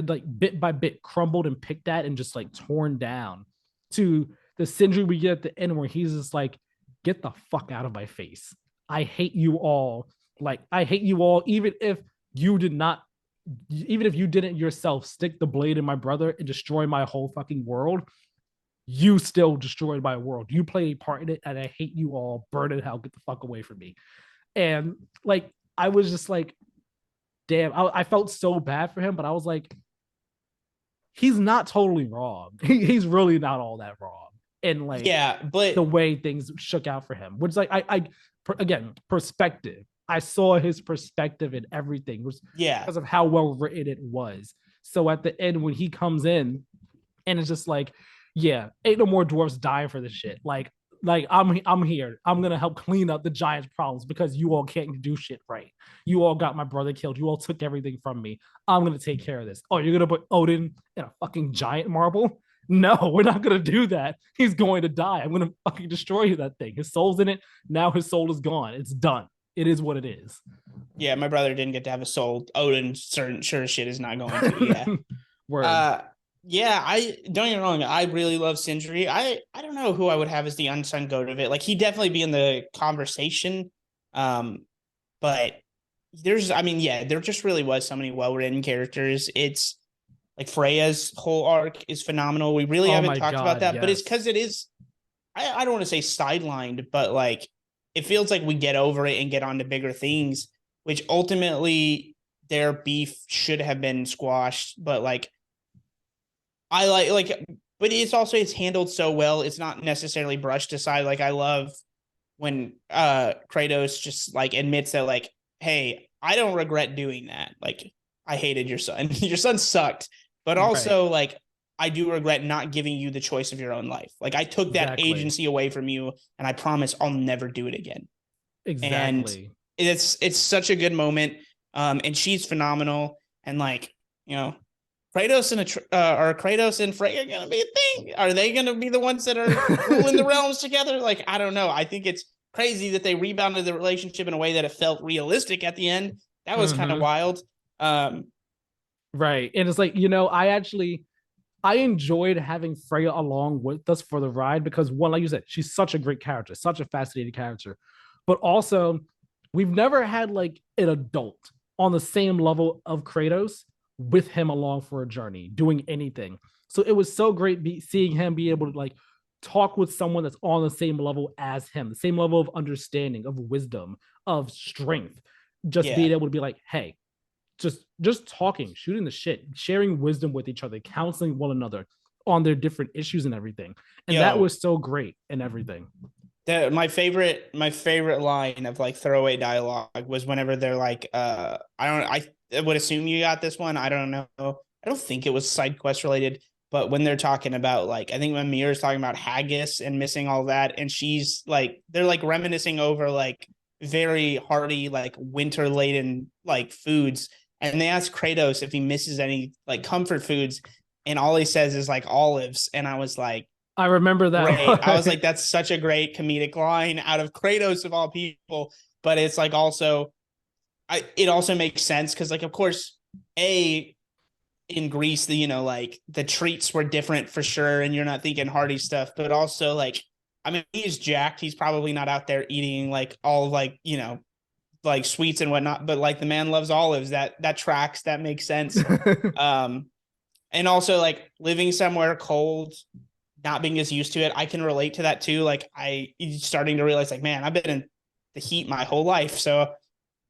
like bit by bit crumbled and picked at and just like torn down to the Sindri we get at the end, where he's just like, get the fuck out of my face. I hate you all. Like, I hate you all, even if you didn't yourself stick the blade in my brother and destroy my whole fucking world, you still destroyed my world. You played a part in it, and I hate you all. Burn in hell. Get the fuck away from me. And like, I was just like, damn, I felt so bad for him, but I was like, he's not totally wrong. He's really not all that wrong. And like, yeah, but the way things shook out for him, which like, again, perspective. I saw his perspective in everything, was because of how well written it was. So at the end, when he comes in and it's just like, yeah, ain't no more dwarves dying for this shit. Like I'm here. I'm gonna help clean up the giants' problems because you all can't do shit right. You all got my brother killed. You all took everything from me. I'm gonna take care of this. Oh, you're gonna put Odin in a fucking giant marble? No, we're not gonna do that. He's going to die. I'm gonna fucking destroy that thing. His soul's in it. Now his soul is gone. It's done. It is what it is. Yeah, my brother didn't get to have a soul. Odin sure shit is not going to. Yeah. Word. Yeah, I don't get me wrong. I really love Sindri. I don't know who I would have as the unsung goat of it. Like he'd definitely be in the conversation. But there just really was so many well-written characters. It's like Freya's whole arc is phenomenal. We really haven't talked about that, yes. But it's because it is I don't want to say sidelined, but like it feels like we get over it and get on to bigger things, which ultimately their beef should have been squashed. But like I like but it's handled so well. It's not necessarily brushed aside. Like I love when Kratos just like admits that like, hey, I don't regret doing that. Like I hated your son. Your son sucked. But Right. also like I do regret not giving you the choice of your own life. Like I took that Exactly. agency away from you and I promise I'll never do it again. And Exactly. it's such a good moment. And she's phenomenal. And like, you know, Kratos and are Kratos and Freya gonna be a thing? Are they gonna be the ones that are ruling the realms together? Like, I don't know. I think it's crazy that they rebounded the relationship in a way that it felt realistic at the end. That was kind of Mm-hmm. wild. Um, Right. And it's like, I enjoyed having Freya along with us for the ride because one, like you said, she's such a great character, such a fascinating character. But also, we've never had like an adult on the same level of Kratos with him along for a journey, doing anything. So it was so great seeing him be able to like talk with someone that's on the same level as him, the same level of understanding, of wisdom, of strength. Just yeah, being able to be like, hey, just talking, shooting the shit, sharing wisdom with each other, counseling one another on their different issues and everything. And that yo, was so great and everything. my favorite line of like throwaway dialogue was whenever they're like, I would assume you got this one. I don't know. I don't think it was side quest related, but when they're talking about like, I think when Mir's talking about haggis and missing all that, and she's like, they're like reminiscing over like very hearty, like winter laden like foods. And they ask Kratos if he misses any like comfort foods, and all he says is like olives. And I was like, I remember great. I was that. like, that's such a great comedic line out of Kratos of all people. But it's like also, it also makes sense because like of course, a in Greece, like the treats were different for sure, and you're not thinking hearty stuff, but also like, I mean, he's jacked. He's probably not out there eating like all like like sweets and whatnot, but like the man loves olives. That tracks. That makes sense. Um, and also like living somewhere cold, not being as used to it, I can relate to that too. Like I starting to realize like, man, I've been in the heat my whole life. So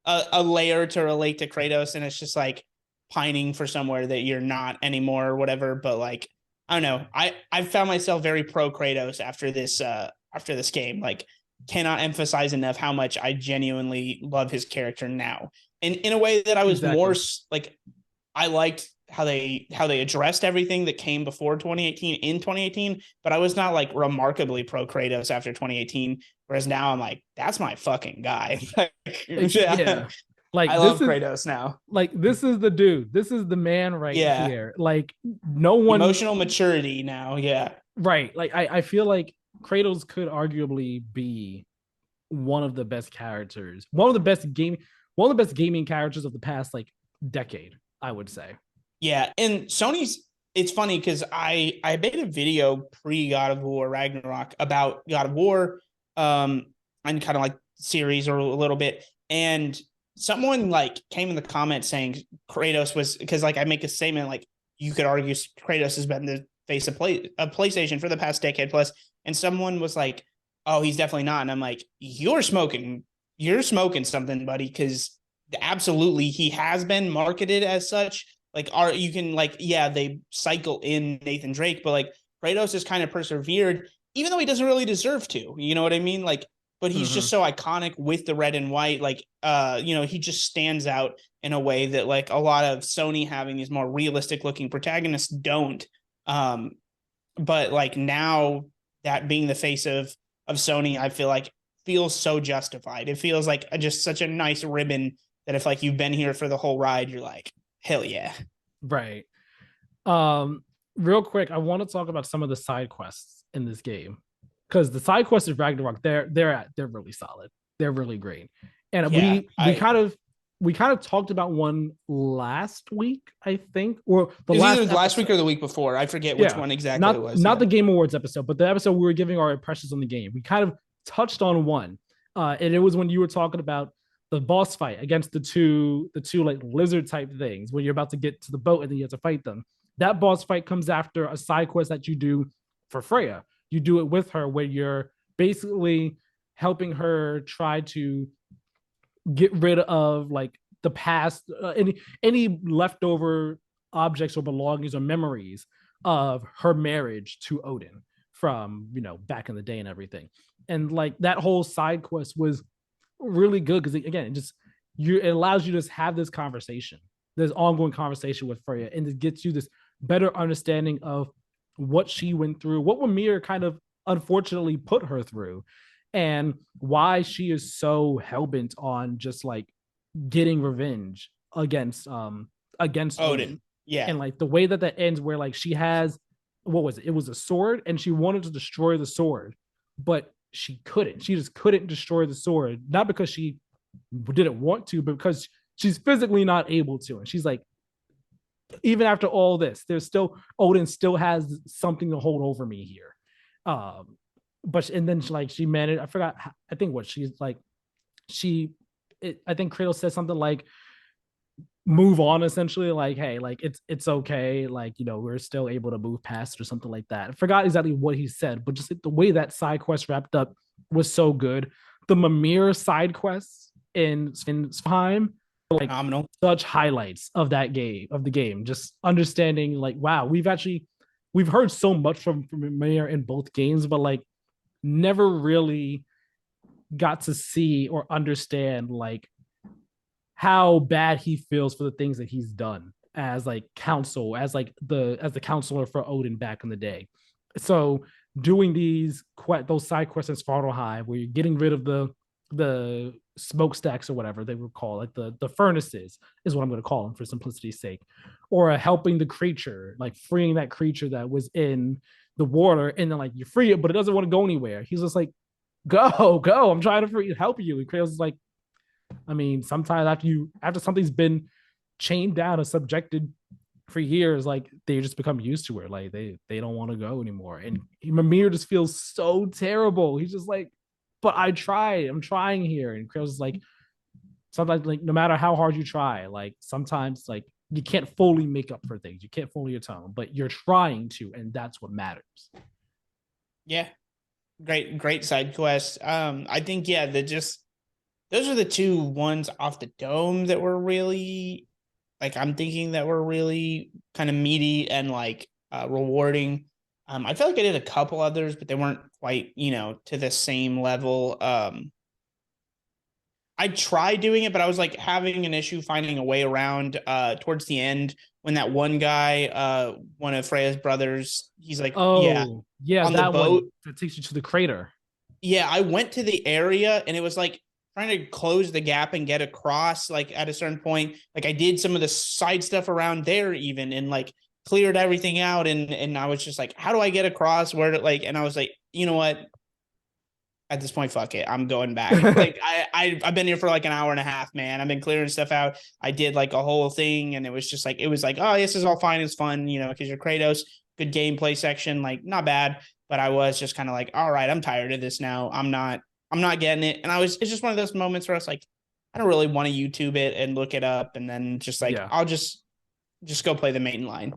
a layer to relate to Kratos, and it's just like pining for somewhere that you're not anymore or whatever. But like, I don't know. I found myself very pro Kratos after this game. Like cannot emphasize enough how much I genuinely love his character now. And in a way that I was more Exactly. like I liked how they addressed everything that came before 2018 in 2018, but I was not like remarkably pro Kratos after 2018. Whereas now I'm like, that's my fucking guy. Yeah, Yeah. Like I this love is Kratos now. this is the dude. This is the man right Yeah, here. Like no one emotional maturity now. Yeah, right. Like I feel like Kratos could arguably be one of the best characters, one of the best gaming characters of the past like decade, I would say. yeah. And Sony's. It's funny because I made a video pre God of War Ragnarok about God of War, and kind of like series or a little bit, and someone like came in the comments saying Kratos was because like I make a statement like you could argue Kratos has been the face of PlayStation for the past decade plus, and someone was like, oh, he's definitely not, and I'm like, you're smoking something, buddy, because absolutely he has been marketed as such. Like, are you can like, yeah, they cycle in Nathan Drake, but like Kratos has kind of persevered, even though he doesn't really deserve to. You know what I mean? Like, but he's Mm-hmm. just so iconic with the red and white. Like, he just stands out in a way that like a lot of Sony having these more realistic looking protagonists don't. Um, but like now that being the face of Sony, I feel like feels so justified. It feels like just such a nice ribbon that if like you've been here for the whole ride, you're like, hell yeah. Right. Um, Real quick, I want to talk about some of the side quests in this game because the side quests of Ragnarok, they're really solid. They're really great, and Yeah, we kind of talked about one last week, I think, or the it was either last last week episode. or the week before. I forget which Yeah, one exactly it was. not Yeah. the Game Awards episode, but the episode we were giving our impressions on the game. We kind of touched on one, and it was when you were talking about the boss fight against the two like lizard type things when you're about to get to the boat and then you have to fight them. That boss fight comes after a side quest that you do for Freya. you do it with her, where you're basically helping her try to get rid of like the past, any leftover objects or belongings or memories of her marriage to Odin from back in the day and everything. And like that whole side quest was really good because again, it allows you to just have this conversation, this ongoing conversation with Freya, and it gets you this better understanding of what she went through, what Mimir kind of unfortunately put her through, and why she is so hell-bent on just like getting revenge against Odin. Odin. Yeah. And like the way that ends, where like she has, what was it? It was a sword, and she wanted to destroy the sword, but she couldn't. She just couldn't destroy the sword, not because she didn't want to, but because she's physically not able to. And she's like, even after all this, there's still Odin still has something to hold over me here. But and then she managed. I forgot. I think what she's like. I think Kratos said something like, move on, essentially, like, hey, like it's okay, like we're still able to move past it or something like that. I forgot exactly what he said, but just the way that side quest wrapped up was so good. The Mimir side quests in time, like, phenomenal. such highlights of that game, of the game, just understanding like, wow, we've heard so much from Mimir in both games, but like never really got to see or understand like how bad he feels for the things that he's done as like counsel, as the counselor for Odin back in the day. So doing those side quests in Svartalfheim, where you're getting rid of the smokestacks or whatever they would call like the furnaces is what I'm going to call them for simplicity's sake, or helping the creature, like freeing that creature that was in the water, and then like you free it, but it doesn't want to go anywhere. He's just like, go, I'm trying to help you. And Kratos is like, I mean, sometimes after something's been chained down and subjected for years, like they just become used to it. Like they don't want to go anymore. And Mimir just feels so terrible. He's just like, but I'm trying here. And Kratos is like, sometimes like no matter how hard you try, like sometimes like you can't fully make up for things. You can't fully atone, but you're trying to, and that's what matters. Yeah. Great side quest. I think, yeah, those are the two ones off the dome that were really, like, I'm thinking that were really kind of meaty and like rewarding. I feel like I did a couple others, but they weren't quite, to the same level. I tried doing it, but I was like having an issue finding a way around towards the end, when that one guy, one of Freya's brothers, he's like, yeah, yeah, on the that boat. one that takes you to the crater. Yeah, I went to the area and it was like trying to close the gap and get across, like at a certain point. Like I did some of the side stuff around there even, and like cleared everything out, and I was just like, how do I get across? Where to, like, and I was like, you know what? At this point, fuck it. I'm going back. Like I've been here for like an hour and a half, man. I've been clearing stuff out. I did like a whole thing, and it was just like, oh, this is all fine. It's fun, because you're Kratos. Good gameplay section, like not bad. But I was just kind of like, all right, I'm tired of this now. I'm not getting it. And it's just one of those moments where I was like, I don't really want to YouTube it and look it up, and then just like, Yeah. I'll just go play the main line.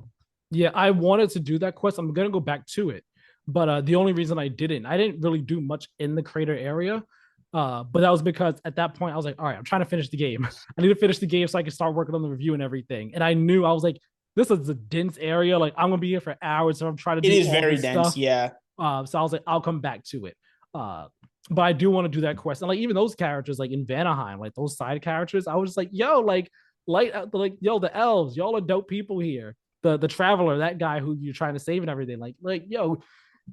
Yeah, I wanted to do that quest. I'm gonna go back to it, but the only reason I didn't really do much in the crater area. But that was because at that point I was like, all right, I'm trying to finish the game. I need to finish the game so I can start working on the review and everything. And I knew, I was like, this is a dense area. Like I'm gonna be here for hours, so I'm trying to It do is all very this dense, stuff. yeah. So I was like, I'll come back to it. But I do want to do that quest. And like even those characters, like in Vanaheim, like those side characters, I was just like, yo, like yo, the elves, y'all are dope people here. The traveler, that guy who you're trying to save and everything, like yo,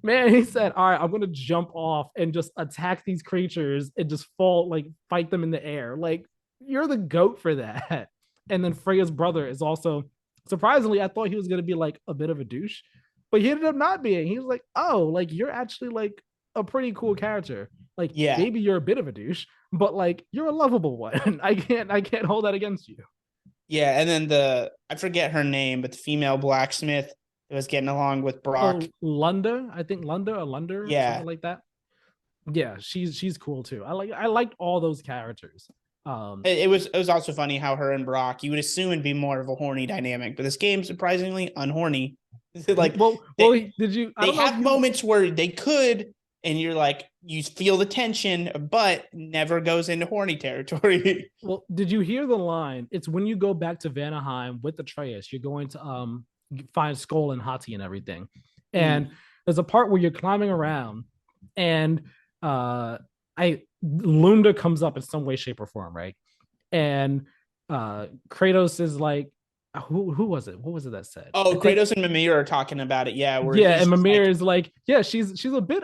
man, he said, all right, I'm gonna jump off and just attack these creatures and just fight them in the air. Like you're the goat for that. And then Freya's brother is also, surprisingly, I thought he was gonna be like a bit of a douche, but he ended up not being. He was like, oh, like you're actually like a pretty cool character. Like Yeah. maybe you're a bit of a douche, but like you're a lovable one. I can't hold that against you. Yeah, and then I forget her name, but the female blacksmith that was getting along with Brock. Oh, Lunda, I think Lunda or Lunder, Yeah. something like that. Yeah, she's cool too. I liked all those characters. It was also funny how her and Brock, you would assume it'd be more of a horny dynamic, but this game surprisingly unhorny. Like well, they did you? I they don't know if have you. moments where they could, and you're like, you feel the tension, but never goes into horny territory. Well, did you hear the line? It's when you go back to Vanaheim with Atreus, you're going to find Skull and Hati and everything. And Mm. there's a part where you're climbing around, and I Lunda comes up in some way, shape, or form, right? And Kratos is like, who was it? What was it that said? I Oh, think Kratos and Mimir are talking about it. Yeah, where yeah, he's and just Mimir like, is like, yeah, she's a bit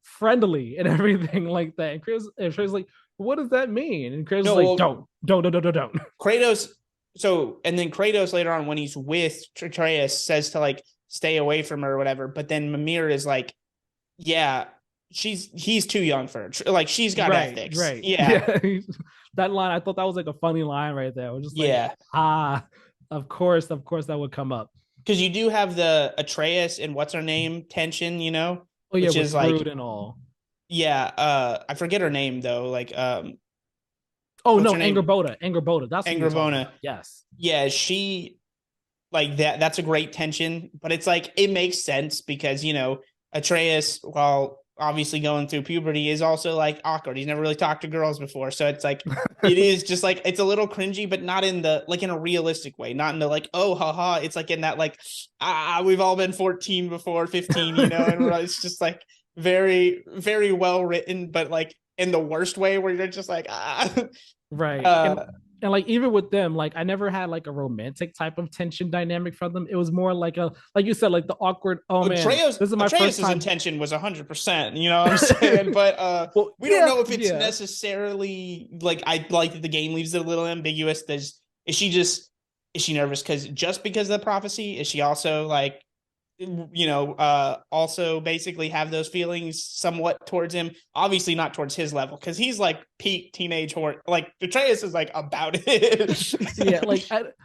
friendly and everything like that. And Kratos is like, what does that mean? And Kratos is no, like, well, don't. Kratos. So, and then Kratos later on when he's with Atreus says to like stay away from her or whatever. But then Mimir is like, yeah, he's too young for her. Like she's got Right, ethics. right. Yeah, Yeah. That line, I thought that was like a funny line right there. I was just like, yeah. of course that would come up. Because you do have the Atreus and what's her name tension, Oh yeah, which with is Thrud like, and all. yeah, I forget her name though. Like, Oh what's no, her name? Anger Boda. That's what you were talking Angravona. about. Yes. Yeah, she like that's a great tension, but it's like it makes sense because Atreus, while obviously going through puberty, is also like awkward. He's never really talked to girls before, so it's like it is just like it's a little cringy, but not in the like in a realistic way, not in the like oh haha. It's like in that like we've all been 14 before 15, and it's just like very very well written, but like in the worst way where you're just like Right. uh And like even with them, like I never had like a romantic type of tension dynamic from them. It was more like a like you said, like the awkward, oh man, Atreus this is my first Atreus's time. intention was 100%, you know what I'm saying? But Well, we don't yeah, know if it's yeah. necessarily like I like that the game leaves it a little ambiguous. Is she just is she nervous because of the prophecy? Is she also like also basically have those feelings somewhat towards him. Obviously not towards his level because he's like peak teenage horror. Like Atreus is like about Yeah, it.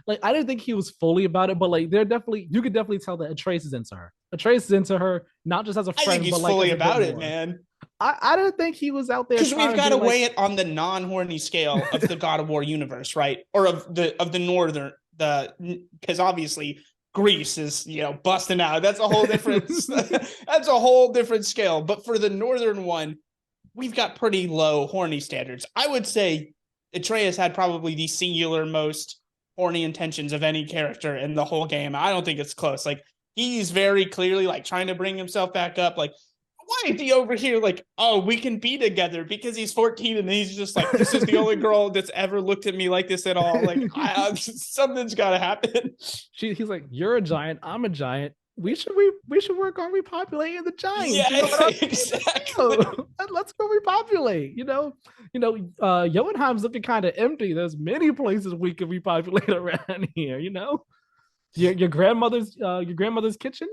like I didn't think he was fully about it, but like they're definitely you could definitely tell that Atreus is into her. Atreus is into her, not just as a I think friend, he's but like fully as a bit about it, more. man. I didn't think he was out there Because trying we've to got be to like weigh it on the non-horny scale of the God of War universe, right? Or of the northern because obviously Greece is busting out. That's a whole different that's a whole different scale. But for the northern one, we've got pretty low horny standards. I would say Atreus had probably the singular most horny intentions of any character in the whole game. I don't think it's close. Like he's very clearly like trying to bring himself back up. Like why is he over here like, oh, we can be together because he's 14 and he's just like, this is the only girl that's ever looked at me like this at all. Like, something's got to happen. he's like, you're a giant, I'm a giant. We should work on repopulating the giants. You Yeah, know what I exactly. mean? Let's go repopulate. Jotunheim's looking kind of empty. There's many places we can repopulate around here. Your grandmother's kitchen.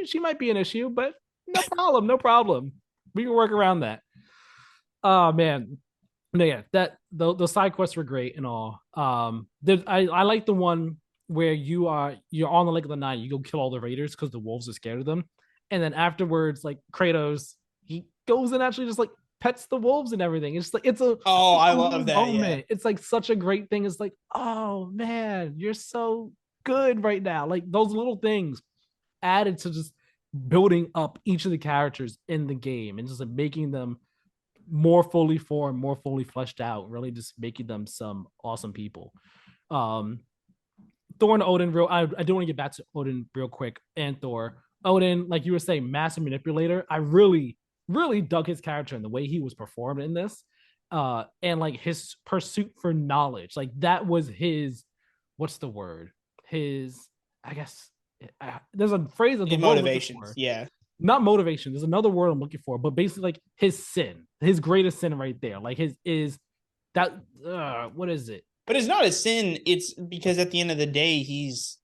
She might be an issue, but no problem, no problem. We can work around that. Oh man, no, yeah, that those side quests were great and all. I like the one where you're on the Lake of the Nine. You go kill all the raiders because the wolves are scared of them, and then afterwards, like Kratos, he goes and actually just like pets the wolves and everything. It's like Oh, I a little love that. Yeah. moment. It's like such a great thing. It's like, oh man, you're so good right now. Like those little things added to just building up each of the characters in the game and just like making them more fully formed, more fully fleshed out, really just making them some awesome people. Um, Thor and Odin, I do want to get back to Odin real quick and Thor. Odin, like you were saying, master manipulator. I really, really dug his character and the way he was performed in this. And like his pursuit for knowledge. Like that was his, what's the word? His, I guess, there's a phrase of the word I'm looking Motivations. for, Yeah. not motivation. There's another word I'm looking for, but basically like his sin, his greatest sin right there. Like his is that what is it? But it's not a sin. It's because at the end of the day, he's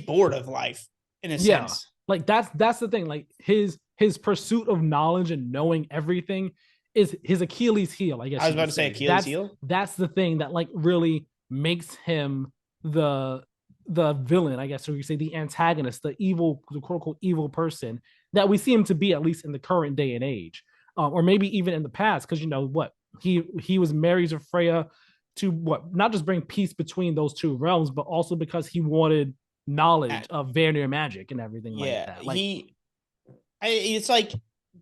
bored of life in a Yeah, sense. like that's the thing. Like his pursuit of knowledge and knowing everything is his Achilles heel. I I guess was you about could to say say Achilles heel. that's the thing that like really makes him the the villain. I guess, or you say the antagonist, the evil, the quote unquote evil person that we see him to be, at least in the current day and age, or maybe even in the past. Because what he was married to Freya to what not just bring peace between those two realms, but also because he wanted knowledge of Vanir magic and everything like Yeah, that. Like, it's like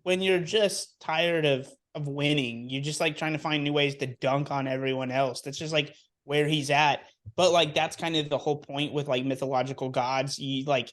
when you're just tired of winning, you're just like trying to find new ways to dunk on everyone else. That's just like where he's at. But like that's kind of the whole point with like mythological gods. You like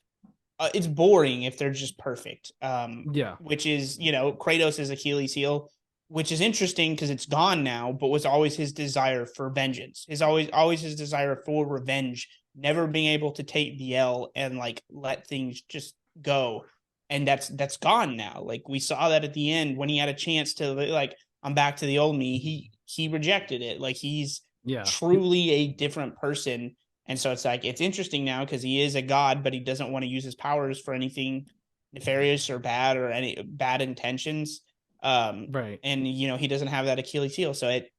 it's boring if they're just perfect. yeah, Which is, Kratos is Achilles heel, which is interesting because it's gone now, but was always his desire for vengeance. Is always his desire for revenge, never being able to take the L and like let things just go. And that's gone now. Like we saw that at the end when he had a chance to like, I'm back to the old me. He rejected it. Like he's yeah, truly a different person. And so it's like it's interesting now because he is a god, but he doesn't want to use his powers for anything nefarious or bad or any bad intentions. right. And he doesn't have that Achilles heel, so it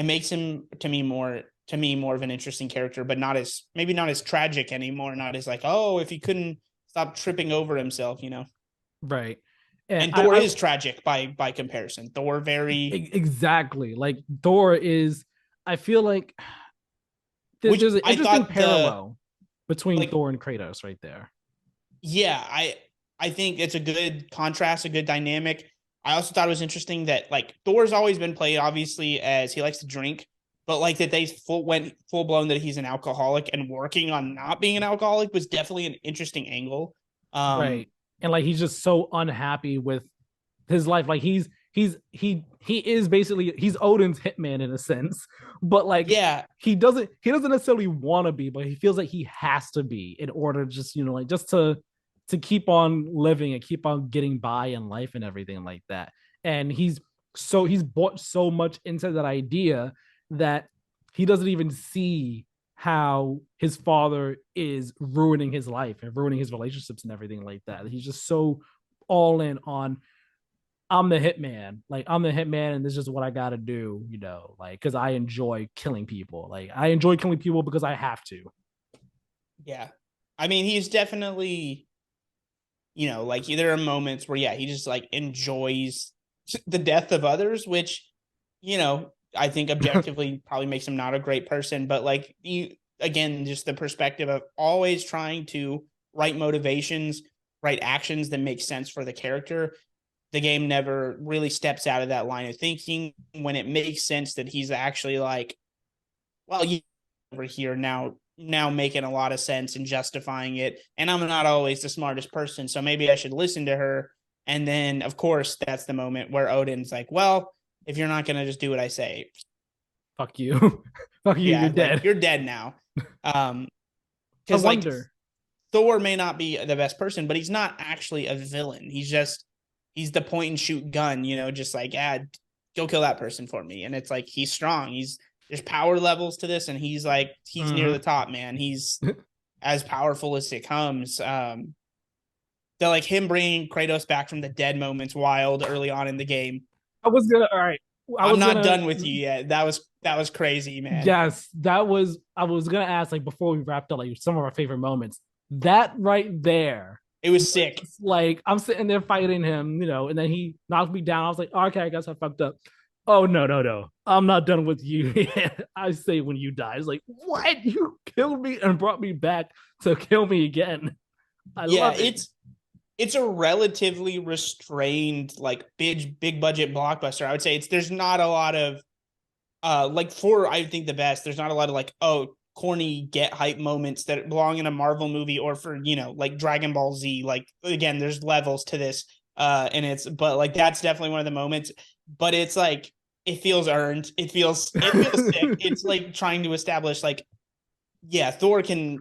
makes him to me more of an interesting character, but not as maybe not as tragic anymore. Not as like, oh, if he couldn't stop tripping over himself. Right. And And Thor is tragic by comparison. Thor very exactly like Thor is. I feel like which there's an I interesting thought the parallel between like Thor and Kratos right there. yeah, I think it's a good contrast, a good dynamic. I also thought it was interesting that like Thor's always been played obviously as he likes to drink, but like that they went full blown that he's an alcoholic and working on not being an alcoholic was definitely an interesting angle. Um, Right. And like he's just so unhappy with his life. Like he is basically he's Odin's hitman in a sense, but like yeah, he doesn't necessarily want to be, but he feels like he has to be in order just like just to keep on living and keep on getting by in life and everything like that. And he's bought so much into that idea that he doesn't even see how his father is ruining his life and ruining his relationships and everything like that. He's just so all in on I'm the hitman. Like I'm the hitman and this is what I gotta do, like because I enjoy killing people. Like I enjoy killing people because I have to. yeah. I mean, he's definitely like there are moments where he just like enjoys the death of others, which I think objectively probably makes him not a great person, but like you again, just the perspective of always trying to write motivations, write actions that make sense for the character. The game never really steps out of that line of thinking when it makes sense that he's actually like, well, you over here now making a lot of sense and justifying it. And I'm not always the smartest person, so maybe I should listen to her. And then, of course, that's the moment where Odin's like, well, if you're not going to just do what I say, Fuck you. Fuck you, you're yeah, like dead. you're dead now. I Because like wonder. Thor may not be the best person, but he's not actually a villain. He's the point and shoot gun, just like, go kill that person for me. And it's like he's strong. There's power levels to this, and he's near the top, man. He's as powerful as it comes. The like him bringing Kratos back from the dead moments wild early on in the game. I was gonna all right. I I'm was not gonna done with you yet. That was crazy, man. Yes, that was I was gonna ask like before we wrapped up like some of our favorite moments. That right there It was was sick. just like I'm sitting there fighting him, and then he knocked me down. I was like, okay, I guess I fucked up. Oh no, no, no. I'm not done with you. I say when you die. It's like, what? You killed me and brought me back to kill me again. I Yeah, love it. it's a relatively restrained like big budget blockbuster. I would say there's not a lot of like for I think the best. There's not a lot of like corny get hype moments that belong in a Marvel movie or for like Dragon Ball Z. Like again, there's levels to this, and but like that's definitely one of the moments. But it's like it feels earned. It feels sick. It's like trying to establish like yeah, Thor can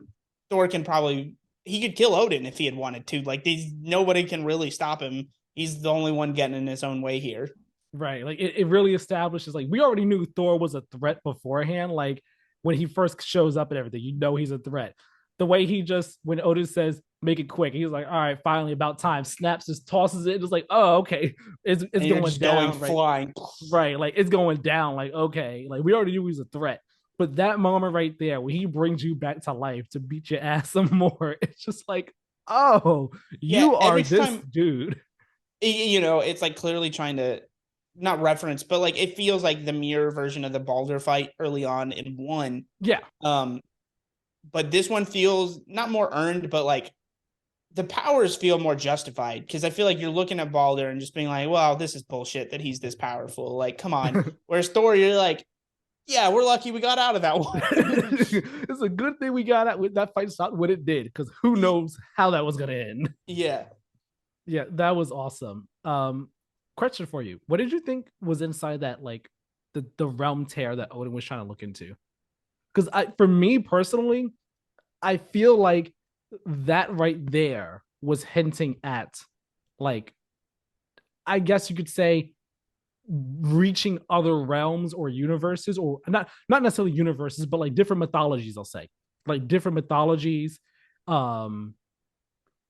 probably he could kill Odin if he had wanted to. Like nobody can really stop him. He's the only one getting in his own way here. Right. Like it really establishes like we already knew Thor was a threat beforehand. Like when he first shows up and everything, he's a threat. The way he just when Odin says make it quick, he's like, all right, finally about time. Snaps, just tosses it. It's like, oh, okay. It's And you're going just going down, right? flying. Right. Like it's going down. Like, okay. Like we already knew he's a threat. But that moment right there where he brings you back to life to beat your ass some more, it's just like, oh, Yeah, you are every this time dude. it's like clearly trying to not reference, but like it feels like the mirror version of the Balder fight early on in one. Yeah. Um, but this one feels not more earned, but like the powers feel more justified because I feel like you're looking at Balder and just being like, well, this is bullshit that he's this powerful. Like, come on. Whereas Thor, you're like, yeah, we're lucky we got out of that one. It's a good thing we got out with that fight stopped when it did, because who knows how that was gonna end. Yeah. Yeah, that was awesome. Question for you: what did you think was inside that, like the realm tear that Odin was trying to look into? Because for me personally, I feel like that right there was hinting at, like, I guess you could say, reaching other realms or universes, or not necessarily universes, but like different mythologies. I'll say like different mythologies, um,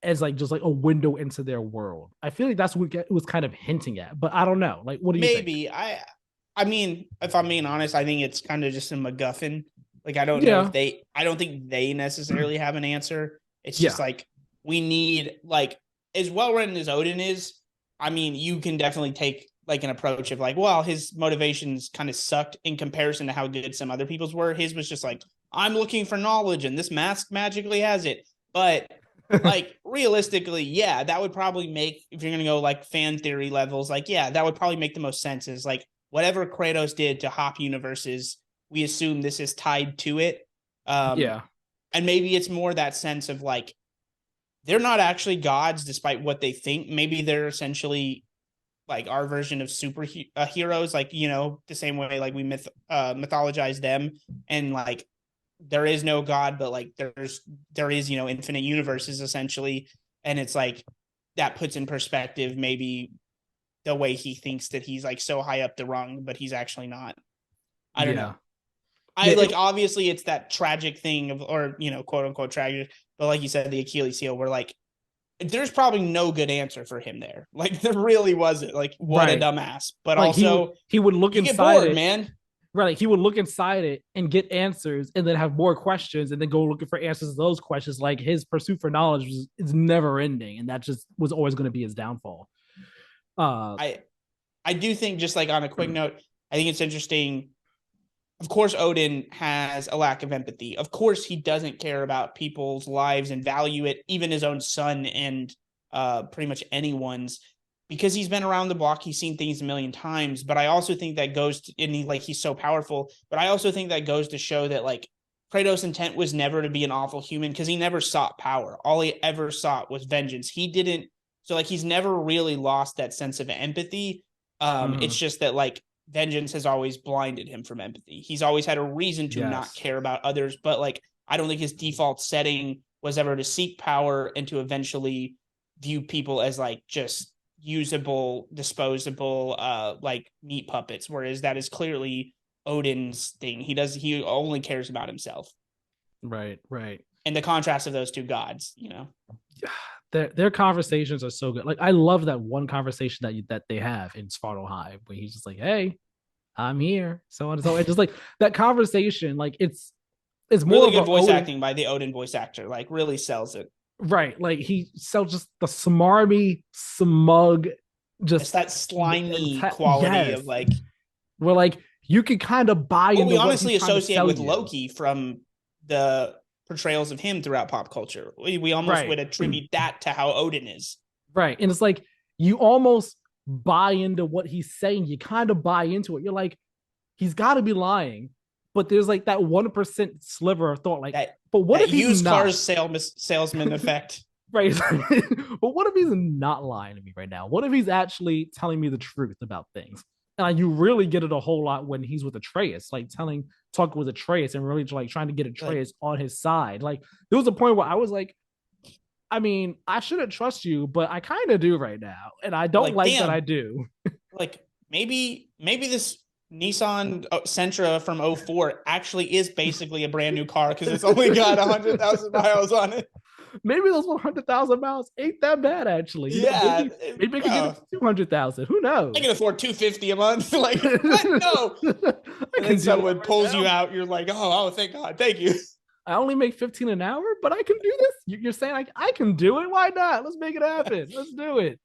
as like just like a window into their world. I feel like that's what it was kind of hinting at, but I don't know. Like, what do you think? Maybe. I mean, if I'm being honest, I think it's kind of just a MacGuffin. Like I don't know if Yeah, they I don't think they necessarily have an answer. It's just yeah, like we need like as well written as Odin is, I mean, you can definitely take like an approach of like, well, his motivations kind of sucked in comparison to how good some other people's were. His was just like, I'm looking for knowledge and this mask magically has it. But like realistically, yeah, that would probably make, if you're gonna go like fan theory levels, like yeah, that would probably make the most sense. Is like whatever Kratos did to hop universes, we assume this is tied to it. Um, yeah, and maybe it's more that sense of like they're not actually gods, despite what they think. Maybe they're essentially like our version of super heroes, like the same way like we mythologize them, and like there is no god, but like there is infinite universes essentially, and it's like that puts in perspective maybe the way he thinks that he's like so high up the rung, but he's actually not. I don't know. yeah, I yeah. like obviously it's that tragic thing of, or quote unquote tragic, but like you said, the Achilles heel, where like there's probably no good answer for him there. Like there really wasn't. Like what a Right. dumbass. But Like also he would look you get inside bored, it. man. Right, like he would look inside it and get answers, and then have more questions, and then go looking for answers to those questions. Like his pursuit for knowledge is never ending, and that just was always going to be his downfall. Uh, I I do think, just like on a quick note, I think it's interesting. Of course, Odin has a lack of empathy. Of course, he doesn't care about people's lives and value it, even his own son and pretty much anyone's, because he's been around the block. He's seen things a million times. But I also think that goes to, and he's so powerful. But I also think that goes to show that like Kratos' intent was never to be an awful human, because he never sought power. All he ever sought was vengeance. He didn't. So like he's never really lost that sense of empathy. It's mhm. just that like vengeance has always blinded him from empathy. He's always had a reason to not Yes, care about others, but like I don't think his default setting was ever to seek power and to eventually view people as like just usable, disposable, like meat puppets. Whereas that is clearly Odin's thing. He only cares about himself. right, right. And the contrast of those two gods. Their conversations are so good. Like I love that one conversation that they have in Svartalfheim, where he's just like, "Hey, I'm here," so on and so on. And just like that conversation, like it's more Really of good a voice Odin. acting by the Odin voice actor. Like really sells it. Right, like he sells just the smarmy, smug, It's just that slimy quality yes. of like Where like you can kind of buy what we into what he's honestly trying to associate sell with you. Loki from the portrayals of him throughout pop culture. We almost Right. would attribute that to how Odin is. Right. And it's like you almost buy into what he's saying. You kind of buy into it. You're like, he's got to be lying. But there's like that 1% sliver of thought, like, That but what that if he's used not? cars salesman effect. Right. But what if he's not lying to me right now? What if he's actually telling me the truth about things? And you really get it a whole lot when he's with Atreus, like talking with Atreus and really like trying to get Like Atreus on his side. Like there was a point where I was like, I mean, I shouldn't trust you, but I kind of do right now. And I don't like like that I damn, do. like maybe this Nissan Sentra from '04 actually is basically a brand new car because it's only got 100,000 miles on it. Maybe those 100,000 miles ain't that bad, actually. Yeah, Maybe I could get it bro. to 200,000. Who I can knows? afford 250 a month. Like, what? No. I And then can do that someone right pulls you now. out. You're like, oh, thank God. Thank you. I only make 15 an hour, but I can do this. You're saying I can do it. Why not? Let's make it happen. Let's do it.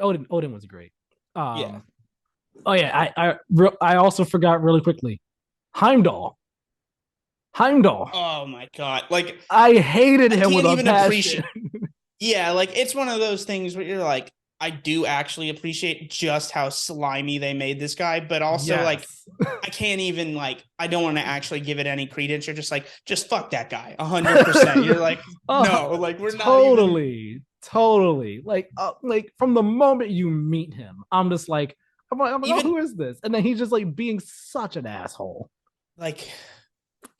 Odin was great. Yeah. Um, oh yeah, I also forgot really quickly. Heimdall. Heimdall. Oh my god. Like I hated I him with can't a even passion. appreciate. Yeah, like it's one of those things where you're like, I do actually appreciate just how slimy they made this guy, but also like Yes. I can't even like I don't want to actually give it any credence. You're just like, just fuck that guy 100%. You're like, Oh, no, like we're not even totally. Like from the moment you meet him, I'm like, oh, even who is this? And then he's just like being such an asshole. like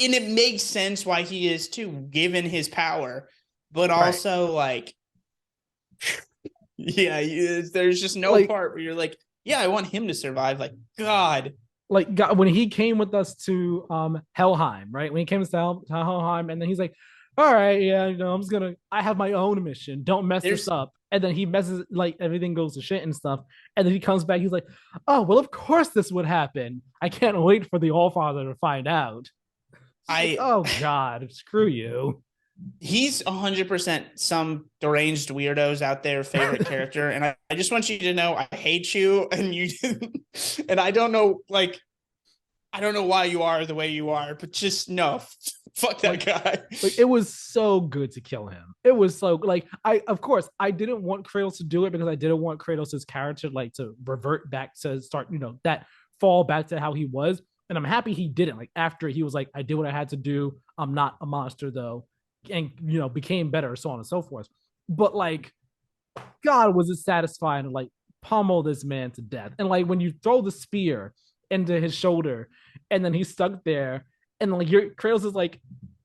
and it makes sense why he is too, given his power, but Right. also like yeah, there's just no Like part where you're like, yeah, I want him to survive. Like, God, like God, when he came with us to Helheim, right? When he came to Helheim, and then he's like, "All right, yeah, I have my own mission. Don't mess this there's up." And then he messes like everything goes to shit and stuff. And then he comes back. He's like, "Oh well, of course this would happen. I can't wait for the Allfather to find out." It's just like, I oh God, screw you. he's 100% some deranged weirdos out there favorite character, and I just want you to know I hate you, and you and I don't know, like I don't know why you are the way you are, but just no, fuck that like guy. like it was so good to kill him. It was so like I of course I didn't want Kratos to do it because I didn't want Kratos' character like to revert back to start, that fall back to how he was. And I'm happy he didn't. Like after he was like, I did what I had to do. I'm not a monster though, and became better, so on and so forth. But like, God, was it satisfying to like pummel this man to death. And like when you throw the spear into his shoulder, and then he's stuck there, and like your Kratos is like,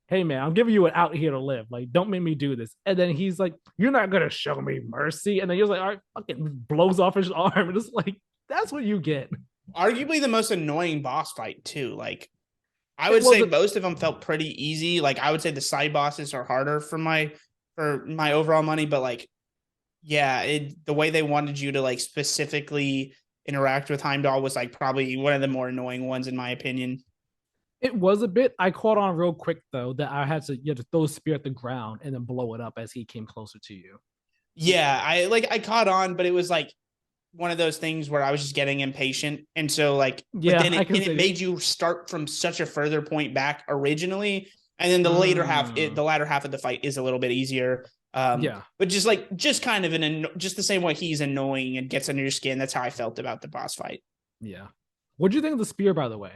hey man, I'm giving you an out here to live. Like, don't make me do this. And then he's like, you're not gonna show me mercy. And then he's like, all right, fucking blows off his arm. And it's like, that's what you get. Arguably the most annoying boss fight too. Like I It would say wasn't. most of them felt pretty easy. Like I would say the side bosses are harder for my overall money, but like yeah, the way they wanted you to like specifically interact with Heimdall was like probably one of the more annoying ones in my opinion. It was a bit. I caught on real quick though that you had to throw a spear at the ground and then blow it up as he came closer to you. Yeah, I caught on, but it was like one of those things where I was just getting impatient. And so like, but Yeah, then I can it see it. made you start from such a further point back originally. And then Mm, the latter half of the fight is a little bit easier. yeah, But just kind of just the same way he's annoying and gets under your skin. That's how I felt about the boss fight. yeah. What do you think of the spear, by the way?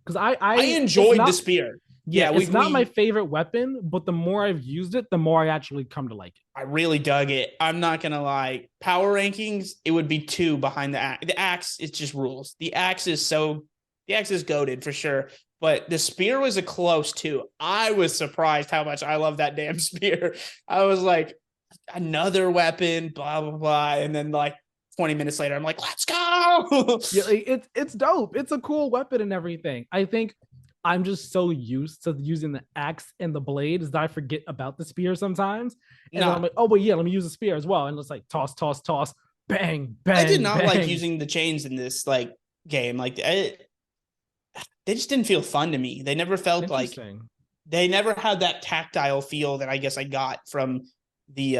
Because I it's enjoyed the not. spear. Yeah, Yeah, it's not my we favorite weapon, but the more I've used it, the more I actually come to like it. I really dug it. I'm not gonna lie. Power rankings, it would be two behind the axe. The axe, it just rules. The axe is goaded for sure. But the spear was a close too. I was surprised how much I love that damn spear. I was like, another weapon, blah blah blah, and then like 20 minutes later, I'm like, let's go. Yeah, like, it's dope. It's a cool weapon and everything. I think I'm just so used to using the axe and the blades that I forget about the spear sometimes. And then I'm Nah, like, oh wait, yeah, let me use the spear as well. And it's like toss, toss, toss, bang, I did bang, not like bang. using the chains in this like game. They just didn't feel fun to me. They never felt like Interesting. they never had that tactile feel that I guess I got from the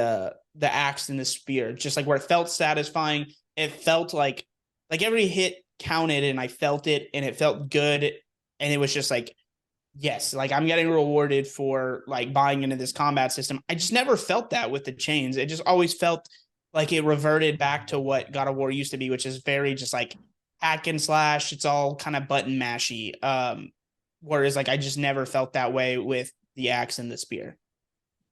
axe and the spear. Just like where it felt satisfying. It felt like every hit counted and I felt it and it felt good. And it was just like, yes, like I'm getting rewarded for like buying into this combat system. I just never felt that with the chains. It just always felt like it reverted back to what God of War used to be, which is very just like hack and slash. It's all kind of button mashy. Whereas like I just never felt that way with the axe and the spear.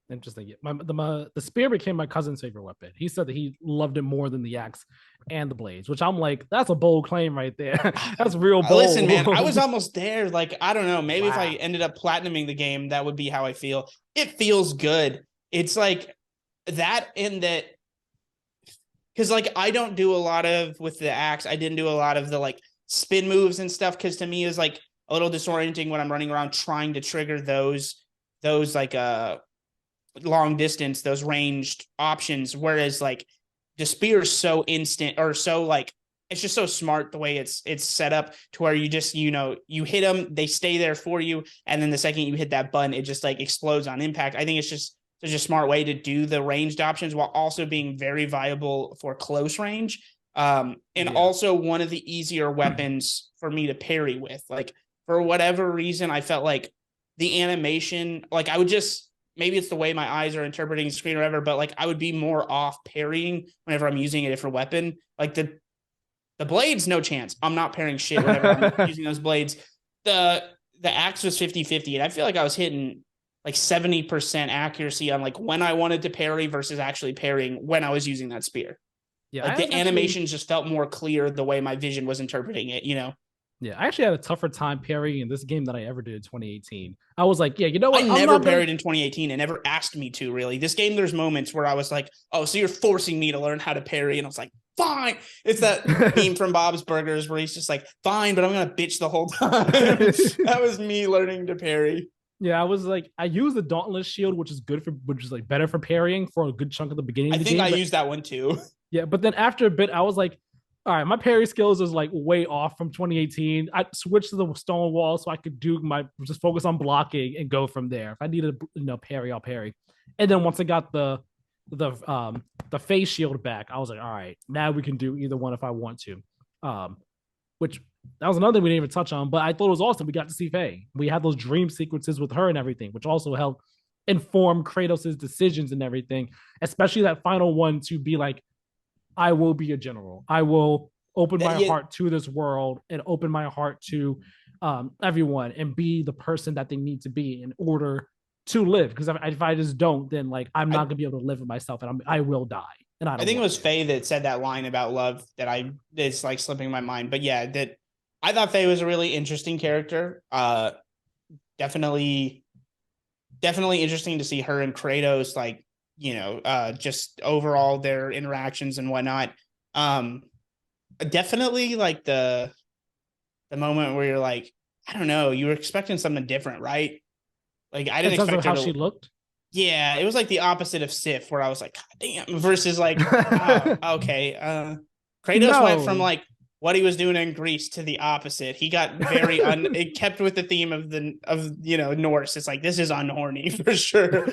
Interesting. Yeah, the spear became my cousin's favorite weapon. He said that he loved it more than the axe and the blades, which I'm like, that's a bold claim right there. That's real Listen, man, I bold. was almost there. Like, I don't know. Maybe if I Wow. ended up platinuming the game, that would be how I feel. It feels good. It's like that in that because like I don't do a lot of with the axe. I didn't do a lot of the like spin moves and stuff because to me is like a little disorienting when I'm running around trying to trigger those like long distance, those ranged options. Whereas like the spear is so instant or so like it's just so smart the way it's set up to where you just you hit them, they stay there for you, and then the second you hit that button, it just like explodes on impact. I think it's just such a smart way to do the ranged options while also being very viable for close range. And Yeah. also one of the easier weapons for me to parry with. Like for whatever reason, I felt like the animation, like I would just, maybe it's the way my eyes are interpreting the screen or whatever, but like I would be more off parrying whenever I'm using a different weapon. Like the blades, no chance. I'm not parrying shit whenever I'm using those blades. The axe was 50-50, and I feel like I was hitting like 70% accuracy on like when I wanted to parry versus actually parrying when I was using that spear. Yeah, Like the animations just felt more clear the way my vision was interpreting it, you know? Yeah, I actually had a tougher time parrying in this game than I ever did in 2018. I was like, yeah, you know I what? I'm never not gonna. parried in 2018 and never asked me to, really. This game, there's moments where I was like, oh, so you're forcing me to learn how to parry. And I was like, fine. It's that meme from Bob's Burgers where he's just like, fine, but I'm going to bitch the whole time. That was me learning to parry. Yeah, I was like, I used the Dauntless Shield, which is good for, which is like better for parrying for a good chunk of the beginning I of the think game. I But used that one too. yeah, but then after a bit, I was like, all right, my parry skills is like way off from 2018. I switched to the stone wall so I could do my just focus on blocking and go from there. If I needed to, parry, I'll parry. And then once I got the face shield back, I was like, all right, now we can do either one if I want to. Which that was another thing we didn't even touch on, but I thought it was awesome. We got to see Faye. We had those dream sequences with her and everything, which also helped inform Kratos' decisions and everything, especially that final one to be like, I will be a general. I will open my heart to this world and open my heart to everyone and be the person that they need to be in order to live. Because if I just don't, then like I'm not gonna be able to live with myself, and I will die. And I think it was Faye that said that line about love that it's like slipping my mind. But yeah, that I thought Faye was a really interesting character. Definitely interesting to see her and Kratos, like, you know, just overall their interactions and whatnot. Definitely like the moment where you're like, I don't know, you were expecting something different, right? Like I didn't expect how she looked. Yeah, it was like the opposite of Sif, where I was like, God damn, versus like, oh, okay. Kratos went from like what he was doing in Greece to the opposite. He got very it kept with the theme of Norse. It's like, this is unhorny for sure.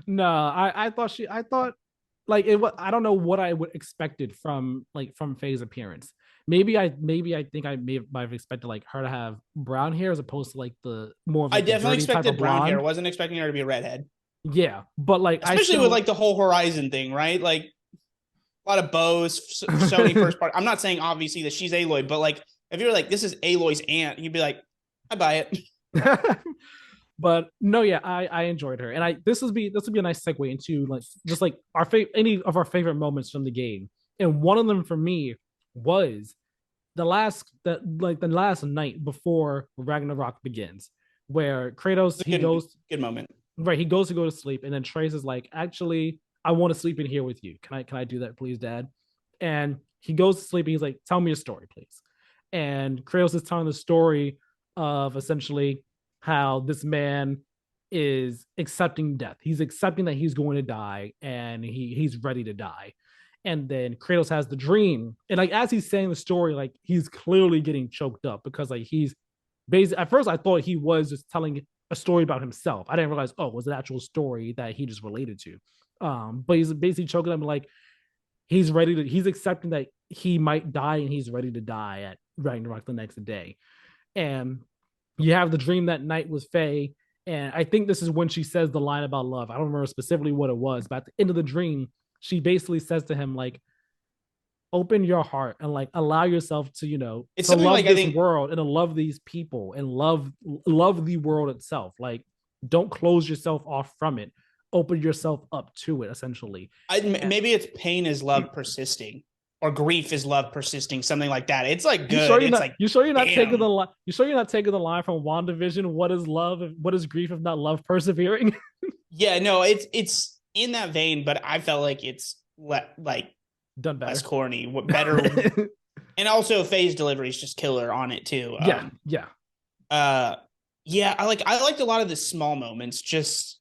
No, I thought like it was, I don't know what I would expected from Faye's appearance. Maybe I think I might have expected like her to have brown hair as opposed to like the more of like, I definitely expected brown hair. Blonde. Wasn't expecting her to be a redhead. Yeah, but like especially with like the whole Horizon thing, right? Like a lot of bows, Sony first part. I'm not saying obviously that she's Aloy, but like if you're like, this is Aloy's aunt, you'd be like, I buy it. But no, yeah, I enjoyed her, and this would be a nice segue into like just like any of our favorite moments from the game, and one of them for me was the last night before Ragnarok begins, where Kratos goes good moment. Right, he goes to go to sleep, and then Trace is like, actually, I want to sleep in here with you. Can I do that, please, Dad? And he goes to sleep, and he's like, tell me a story, please. And Kratos is telling the story of essentially how this man is accepting death. He's accepting that he's going to die, and he's ready to die. And then Kratos has the dream, and like as he's saying the story, like he's clearly getting choked up because like he's basically, at first I thought he was just telling a story about himself. I didn't realize, oh, it was an actual story that he just related to. But he's basically choking him like he's accepting that he might die and he's ready to die at Ragnarok the next day. And you have the dream that night with Faye. And I think this is when she says the line about love. I don't remember specifically what it was, but at the end of the dream, she basically says to him, like, open your heart and like allow yourself to, it's to love like, this world and to love these people and love the world itself. Like, don't close yourself off from it. Open yourself up to it, essentially. Maybe it's pain is love persisting, or grief is love persisting, something like that. It's like good. You sure you're not taking the line? You sure you're not taking the line from WandaVision? What is love? What is grief if not love persevering? Yeah, no, it's in that vein, but I felt like it's like done better, less corny, better, and also Faye's delivery is just killer on it too. Yeah. I liked a lot of the small moments. Just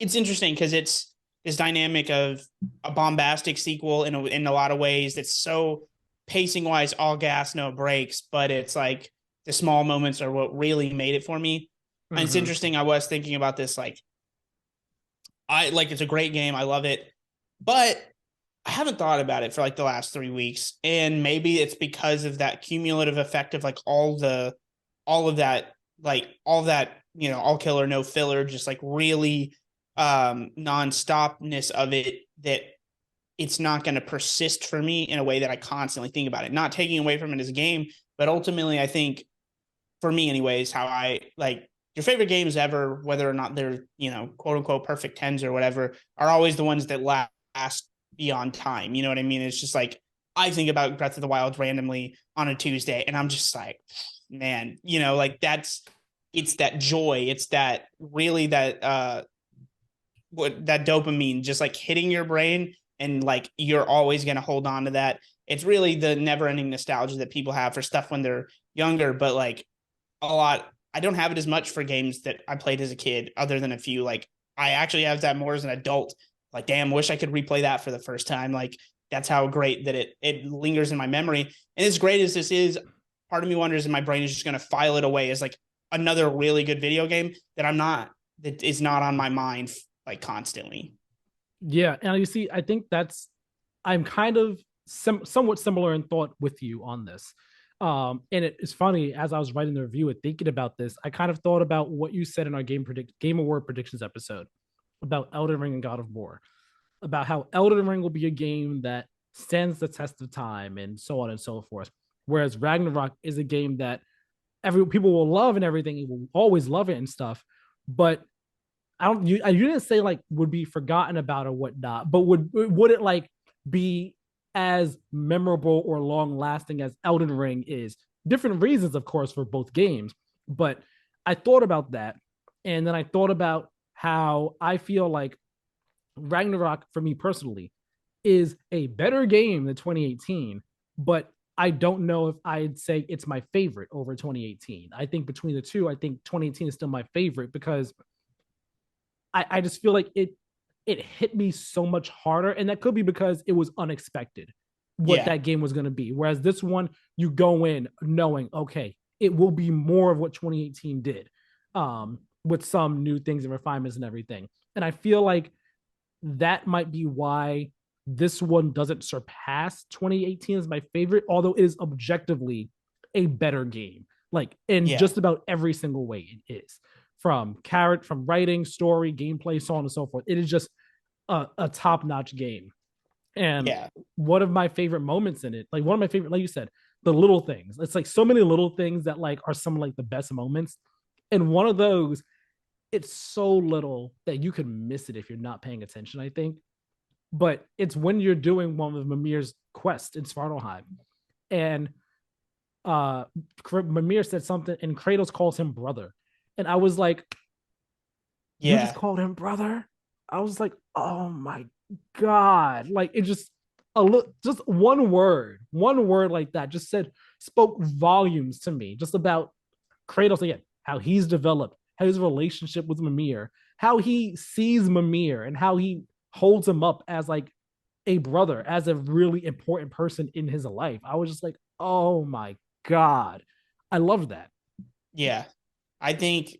it's interesting because it's this dynamic of a bombastic sequel in a lot of ways that's so pacing wise, all gas, no brakes, but it's like the small moments are what really made it for me. Mm-hmm. And it's interesting. I was thinking about this, like, it's a great game. I love it, but I haven't thought about it for like the last 3 weeks. And maybe it's because of that cumulative effect of like all that all killer, no filler, just like really non-stopness of it, that it's not going to persist for me in a way that I constantly think about it. Not taking away from it as a game, but ultimately, I think for me, anyways, how I like your favorite games ever, whether or not they're quote unquote perfect tens or whatever, are always the ones that last beyond time. You know what I mean? It's just like I think about Breath of the Wild randomly on a Tuesday, and I'm just like, man, like it's that joy, it's that really that what that dopamine just like hitting your brain, and like you're always going to hold on to that. It's really the never ending nostalgia that people have for stuff when they're younger, but like a lot, I don't have it as much for games that I played as a kid, other than a few. Like I actually have that more as an adult. Like, damn, wish I could replay that for the first time. Like that's how great that it lingers in my memory. And as great as this is, part of me wonders if my brain is just going to file it away as like another really good video game that is not on my mind like constantly. Yeah, and you see, I think I'm kind of somewhat similar in thought with you on this. And it's funny, as I was writing the review and thinking about this, I kind of thought about what you said in our Game Award predictions episode about Elden Ring and God of War, about how Elden Ring will be a game that stands the test of time and so on and so forth. Whereas Ragnarok is a game that every people will love and everything, you will always love it and stuff. But I don't you didn't say like would be forgotten about or whatnot, but would it like be as memorable or long lasting as Elden Ring is? Different reasons, of course, for both games. But I thought about that, and then I thought about how I feel like Ragnarok, for me personally, is a better game than 2018, but I don't know if I'd say it's my favorite over 2018. I think between the two, I think 2018 is still my favorite because I just feel like it hit me so much harder, and that could be because it was unexpected what Yeah. that game was going to be. Whereas this one, you go in knowing, okay, it will be more of what 2018 did, with some new things and refinements and everything. And I feel like that might be why this one doesn't surpass 2018 as my favorite, although it is objectively a better game. Like in Yeah. just about every single way, it is from from writing, story, gameplay, so on and so forth. It is just a top-notch game. And Yeah. one of my favorite moments in it, like one of my favorite, like you said, the little things. It's like so many little things that like are some like the best moments. And one of those, it's so little that you could miss it if you're not paying attention, I think. But it's when you're doing one of Mimir's quests in Svartalheim. And Mimir said something, and Kratos calls him brother. And I was like, you just Yeah. called him brother? I was like, oh my God. Like it just a look, just one word like that just spoke volumes to me, just about Kratos again, how he's developed, how his relationship with Mimir, how he sees Mimir and how he holds him up as like a brother, as a really important person in his life. I was just like, oh my God. I love that. Yeah. I think,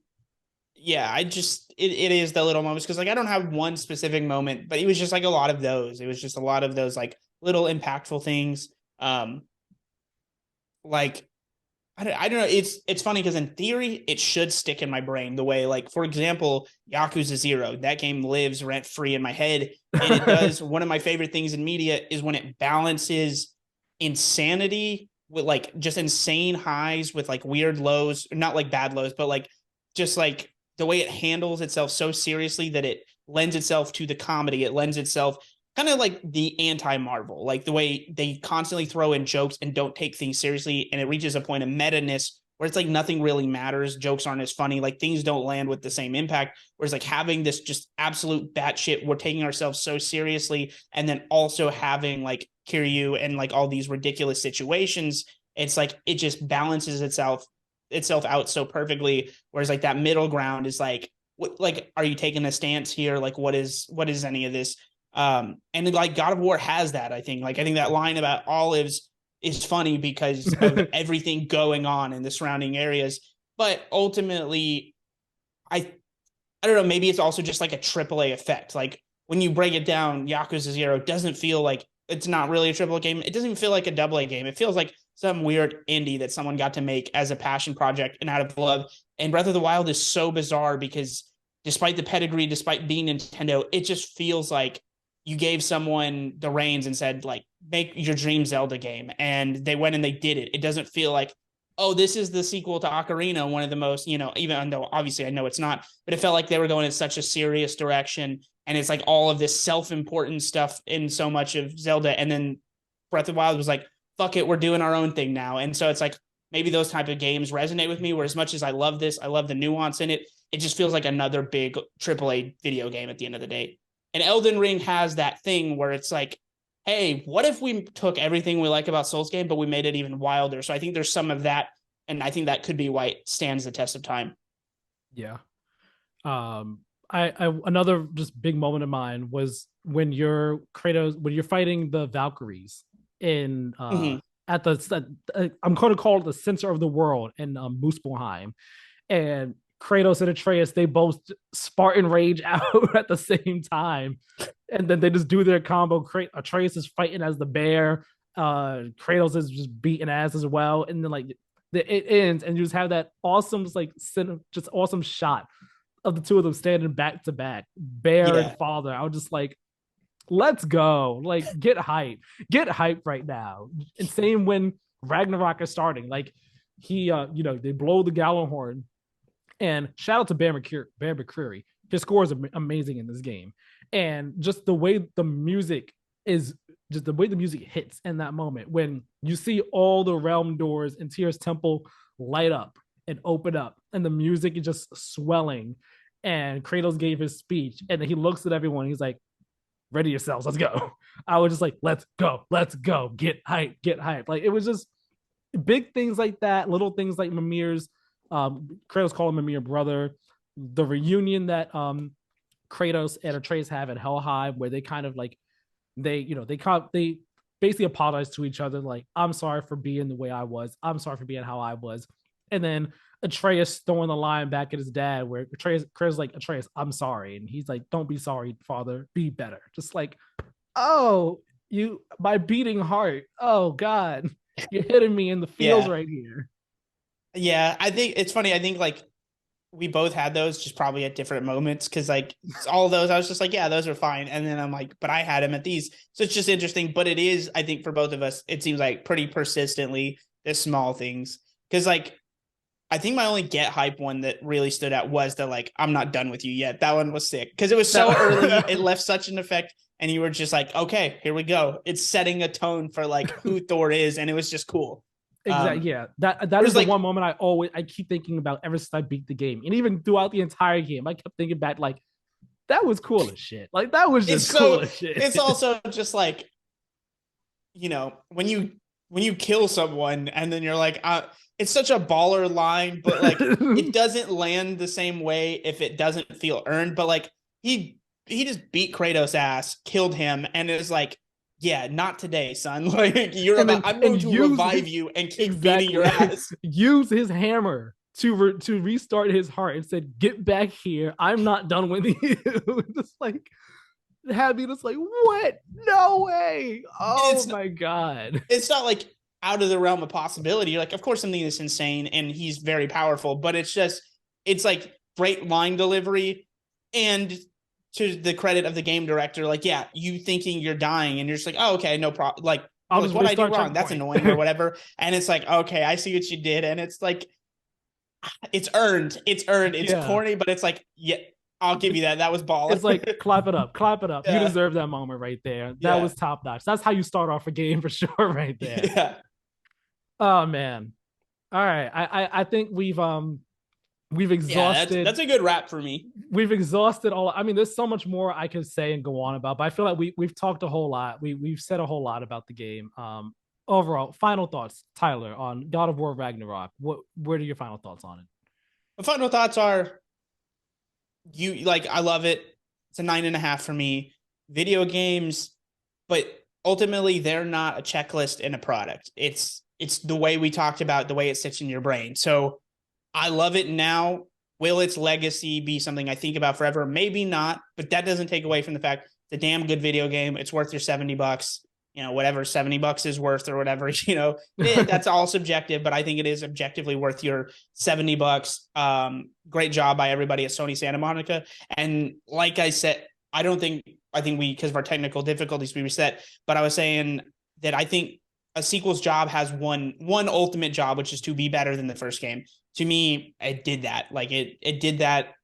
yeah, it is the little moments, because like I don't have one specific moment, but it was just like a lot of those. It was just a lot of those like little impactful things. Like I don't know. It's funny because in theory it should stick in my brain the way, like, for example, Yakuza 0. That game lives rent free in my head, and it does. One of my favorite things in media is when it balances insanity with like just insane highs with like weird lows, not like bad lows, but like just like the way it handles itself so seriously that it lends itself to the comedy. It lends itself kind of like the anti-Marvel, like the way they constantly throw in jokes and don't take things seriously, and it reaches a point of meta-ness where it's like nothing really matters. Jokes aren't as funny, like things don't land with the same impact. Whereas like having this just absolute batshit, we're taking ourselves so seriously, and then also having like Kiryu and like all these ridiculous situations, it's like it just balances itself out so perfectly. Whereas like that middle ground is like, what, like, are you taking a stance here? Like, what is any of this? And like God of War has that, I think. Like I think that line about olives is funny because of everything going on in the surrounding areas. But ultimately, I don't know, maybe it's also just like a AAA effect. Like when you break it down, Yakuza 0 doesn't feel like, it's not really a AAA game. It doesn't even feel like a AA game. It feels like some weird indie that someone got to make as a passion project and out of love. And Breath of the Wild is so bizarre because despite the pedigree, despite being Nintendo, it just feels like you gave someone the reins and said, like, make your dream Zelda game. And they went and they did it. It doesn't feel like, oh, this is the sequel to Ocarina, one of the most, even though obviously I know it's not, but it felt like they were going in such a serious direction. And it's like all of this self-important stuff in so much of Zelda. And then Breath of the Wild was like, fuck it, we're doing our own thing now. And so it's like, maybe those type of games resonate with me, where as much as I love this, I love the nuance in it, it just feels like another big AAA video game at the end of the day. And Elden Ring has that thing where it's like, hey, what if we took everything we like about Souls game, but we made it even wilder? So I think there's some of that, and I think that could be why it stands the test of time. Yeah. I another just big moment of mine was when you're Kratos, when you're fighting the Valkyries in at the I'm going to call it the center of the world in Muspelheim, and Kratos and Atreus, they both Spartan rage out at the same time, and then they just do their combo. Atreus is fighting as the bear, Kratos is just beating ass as well, and then like it ends, and you just have that awesome, just awesome shot of the two of them standing back to back, bear and father. I was just like, let's go, like get hype right now. And same when Ragnarok is starting, like they blow the Gjallarhorn. And shout out to Bear McCreary. His score is amazing in this game. And just the way the music hits in that moment when you see all the realm doors in Tyr's temple light up and open up, and the music is just swelling. And Kratos gave his speech, and he looks at everyone. He's like, ready yourselves, let's go. I was just like, let's go, get hype. Like, it was just big things like that, little things like Mimir's Kratos calling Mimir brother, the reunion that Kratos and Atreus have at Helheim, where they kind of like they basically apologize to each other, like, I'm sorry for being the way I was, I'm sorry for being how I was. And then Atreus throwing the line back at his dad, where Kratos like, Atreus, I'm sorry, and he's like, don't be sorry, father, be better. Just like, oh, my beating heart, oh God, you're hitting me in the feels right here. Yeah, I think it's funny. I think like we both had those, just probably at different moments, because like all of those, I was just like, yeah, those are fine. And then I'm like, but I had them at these. So it's just interesting. But it is, I think for both of us, it seems like pretty persistently the small things. Because like, I think my only get hype one that really stood out was the like, I'm not done with you yet. That one was sick because it was so early. It left such an effect. And you were just like, okay, here we go. It's setting a tone for like who Thor is. And it was just cool. Exactly. Yeah. That is the one moment I keep thinking about ever since I beat the game. And even throughout the entire game, I kept thinking back, like, that was cool as shit. Like, that was just cool as shit. It's also just like, when you kill someone and then you're like, it's such a baller line, but like it doesn't land the same way if it doesn't feel earned. But like he just beat Kratos' ass, killed him, and it was like, yeah, not today, son. Like I'm going to revive you and keep beating your ass. Use his hammer to restart his heart and said, "Get back here! I'm not done with you." Just like had me just like, what? No way! Oh my God! It's not like out of the realm of possibility. You're like, of course, something that's insane, and he's very powerful, but it's like great line delivery, and to the credit of the game director, like, yeah, you thinking you're dying, and you're just like, oh, okay, no problem. Like, what I do wrong? That's annoying or whatever. And it's like, okay, I see what you did, and it's like, it's earned. It's corny, but it's like, yeah, I'll give you that. That was baller. It's like, clap it up. Yeah. You deserve that moment right there. That was top notch. That's how you start off a game for sure, right there. Yeah. Oh man. All right. I think we've exhausted. Yeah, that's a good wrap for me. We've exhausted all. I mean, there's so much more I could say and go on about, but I feel like we've talked a whole lot. We've said a whole lot about the game. Overall, final thoughts, Tyler, on God of War Ragnarok. What are your final thoughts on it? My final thoughts are, I love it. It's a 9.5 for me. Video games, but ultimately they're not a checklist in a product. It's the way we talked about, the way it sits in your brain. So I love it now. Will its legacy be something I think about forever? Maybe not, but that doesn't take away from the fact it's a damn good video game. It's worth your $70. whatever $70 is worth or whatever, that's all subjective, but I think it is objectively worth your $70. Great job by everybody at Sony Santa Monica. And like I said, I think because of our technical difficulties, we reset, but I was saying that I think a sequel's job has one ultimate job, which is to be better than the first game. To me, it did that. Like it did that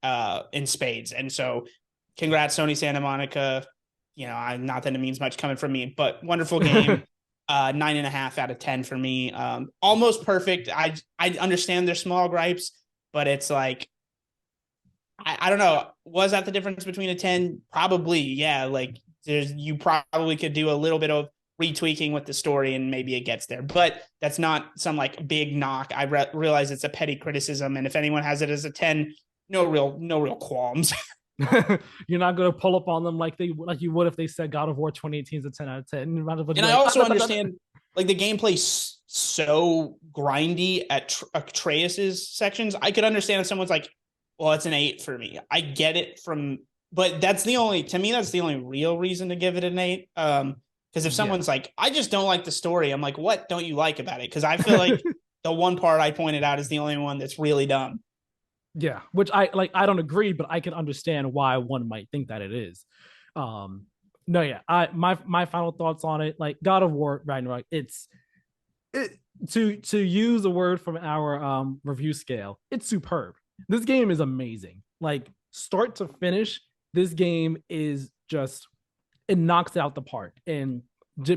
in spades. And so congrats, Sony Santa Monica. Not that it means much coming from me, but wonderful game. 9.5 out of 10 for me. Almost perfect. I understand there's small gripes, but it's like I don't know. Was that the difference between a 10? Probably, yeah. Like you probably could do a little bit of retweaking with the story and maybe it gets there, but that's not some like big knock. I realize it's a petty criticism, and if anyone has it as a 10, no real qualms. You're not gonna pull up on them like you would if they said God of War 2018 is a 10 out of 10. And I also understand like the gameplay's so grindy at Atreus's sections. I could understand if someone's like, well, it's an 8 for me. I get it but that's the only real reason to give it an 8. Because if someone's like, I just don't like the story, I'm like, what don't you like about it? Because I feel like the one part I pointed out is the only one that's really dumb. Yeah, which I don't agree, but I can understand why one might think that it is. No, yeah, my final thoughts on it, like God of War Ragnarok, to use a word from our review scale, it's superb. This game is amazing. Like start to finish, this game is just it knocks it out the park in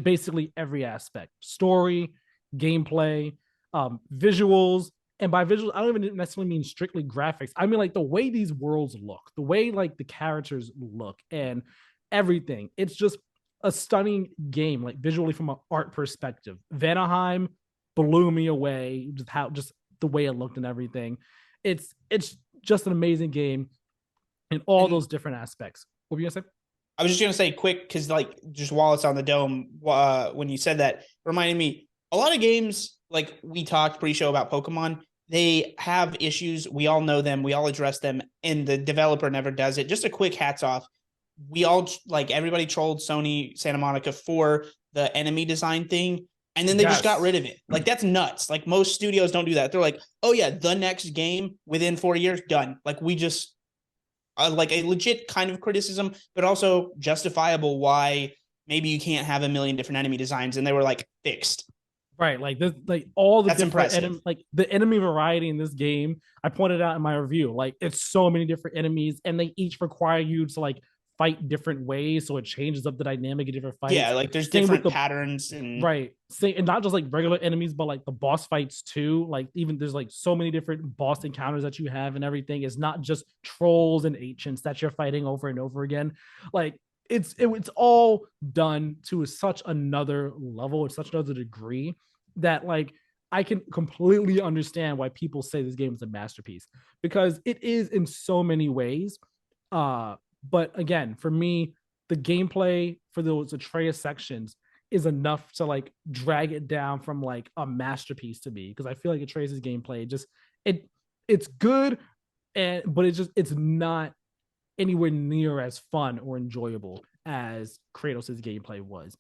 basically every aspect: story, gameplay, visuals. And by visuals, I don't even necessarily mean strictly graphics. I mean like the way these worlds look, the way like the characters look, and everything. It's just a stunning game, like visually from an art perspective. Vanaheim blew me away, just the way it looked and everything. It's just an amazing game in all those different aspects. What were you gonna say? I was just gonna say quick because like just while it's on the dome, when you said that, reminded me a lot of games like we talked pre-show about Pokemon. They have issues. We all know them. We all address them, and the developer never does it. Just a quick hats off. We all like everybody trolled Sony Santa Monica for the enemy design thing, and then they just got rid of it. Like that's nuts. Like most studios don't do that. They're like, oh yeah, the next game within 4 years, done. Like we just like a legit kind of criticism, but also justifiable why maybe you can't have a million different enemy designs, and they were like fixed. Right, like this, like all the That's different like the enemy variety in this game. I pointed out in my review, like it's so many different enemies, and they each require you to like fight different ways, so it changes up the dynamic of different fights. Yeah, like there's different patterns and right, and not just like regular enemies, but like the boss fights too. Like even there's like so many different boss encounters that you have and everything. It's not just trolls and ancients that you're fighting over and over again. Like it's all done to such another level, such another degree that like I can completely understand why people say this game is a masterpiece, because it is in so many ways. But again, for me, the gameplay for those Atreus sections is enough to like drag it down from like a masterpiece to me, because I feel like Atreus's gameplay it's good, but it's not anywhere near as fun or enjoyable as Kratos' gameplay was.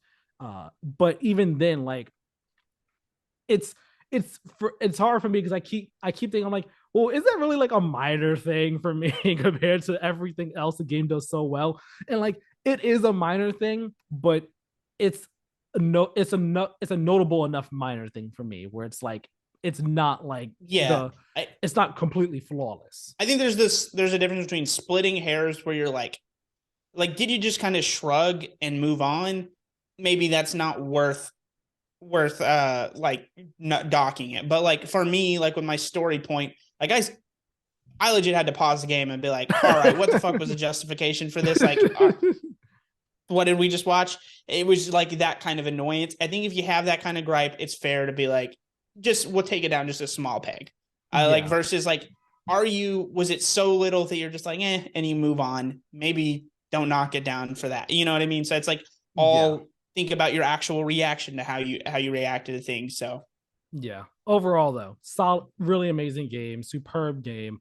But even then, like it's hard for me because I keep thinking, I'm like, well, is that really like a minor thing for me compared to everything else the game does so well? And like it is a minor thing, but it's a notable enough minor thing for me where it's like it's not like it's not completely flawless. I think there's a difference between splitting hairs where you're like did you just kind of shrug and move on? Maybe that's not worth like not docking it. But like for me, like with my story point, like I legit had to pause the game and be like, all right, what the fuck was the justification for this? Like what did we just watch? It was like that kind of annoyance. I think if you have that kind of gripe, it's fair to be like, we'll take it down just a small peg. Like versus like, was it so little that you're just like, and you move on? Maybe don't knock it down for that. You know what I mean? So it's like think about your actual reaction to how you reacted to things. So yeah, overall though, solid, really amazing game, superb game.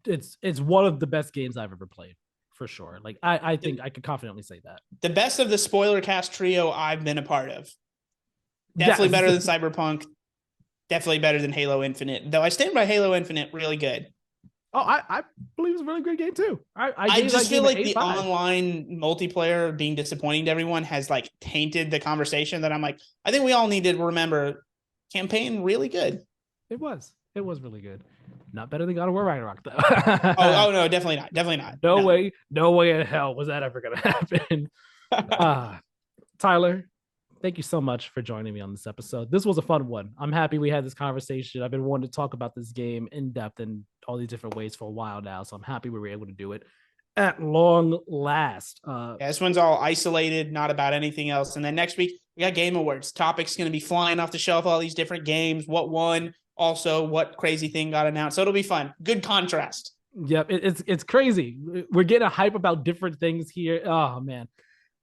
It's one of the best games I've ever played for sure. Like I think I could confidently say that. The best of the spoiler cast trio I've been a part of. Definitely Yes. better than Cyberpunk. Definitely better than Halo Infinite. Though I stand by Halo Infinite, really good. Oh, I believe it's a really good game too. I I gave that just feel game an like eight the five. online multiplayer being disappointing to everyone has like tainted the conversation that I'm like, I think we all need to remember campaign really good. It was. It was really good. Not better than God of War Ragnarok Oh though. no, definitely not. Definitely not. No No. way, no way in hell was that ever gonna happen. Uh Tyler, thank you so much for joining me on this episode. This was a fun one. I'm happy we had this conversation. I've been wanting to talk about this game in depth in all these different ways for a while now. So I'm happy we were able to do it at long last. Yeah, this one's all isolated, not about anything else. And then next week, we got Game Awards. Topics going to be flying off the shelf, all these different games, what won, also what crazy thing got announced. So it'll be fun. Good contrast. Yep, it's crazy. We're getting a hype about different things here. Oh man,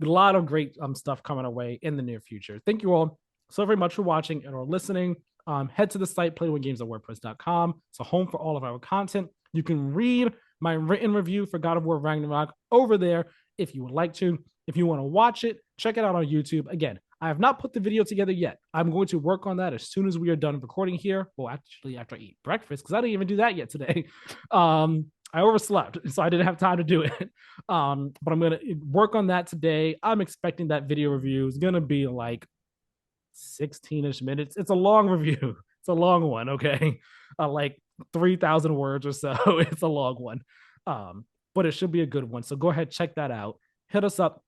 a lot of great stuff coming our way in the near future. Thank you all so very much for watching and or listening. Head to the site playtowingames.wordpress.com. It's a home for all of our content. You can read my written review for God of War Ragnarok over there if you would like to. If you want to watch it, check it out on YouTube. Again, I have not put the video together yet. I'm going to work on that as soon as we are done recording here. Well, actually, after I eat breakfast, because I didn't even do that yet today. I overslept, so I didn't have time to do it. But I'm gonna work on that today. I'm expecting that video review is gonna be like 16-ish minutes. It's a long review. It's a long one, okay? Like 3,000 words or so. It's a long one. But it should be a good one. So go ahead, check that out. Hit us up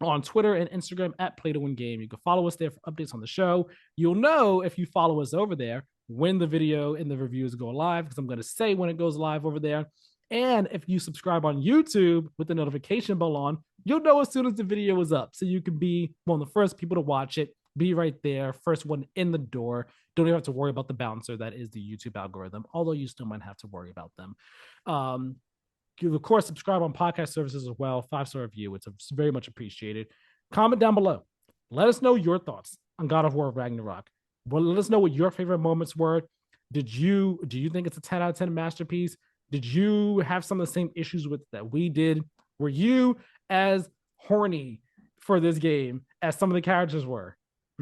on Twitter and Instagram at Play to Win Game. You can follow us there for updates on the show. You'll know if you follow us over there when the video and the reviews go live, because I'm going to say when it goes live over there. And if you subscribe on YouTube with the notification bell on, you'll know as soon as the video is up. So you can be one of the first people to watch it, be right there, first one in the door. Don't even have to worry about the bouncer that is the YouTube algorithm, although you still might have to worry about them. You, of course, subscribe on podcast services as well. 5-star review. It's very much appreciated. Comment down below. Let us know your thoughts on God of War Ragnarok. Well, let us know what your favorite moments were. Do you think it's a 10 out of 10 masterpiece? Did you have some of the same issues with that we did? Were you as horny for this game as some of the characters were?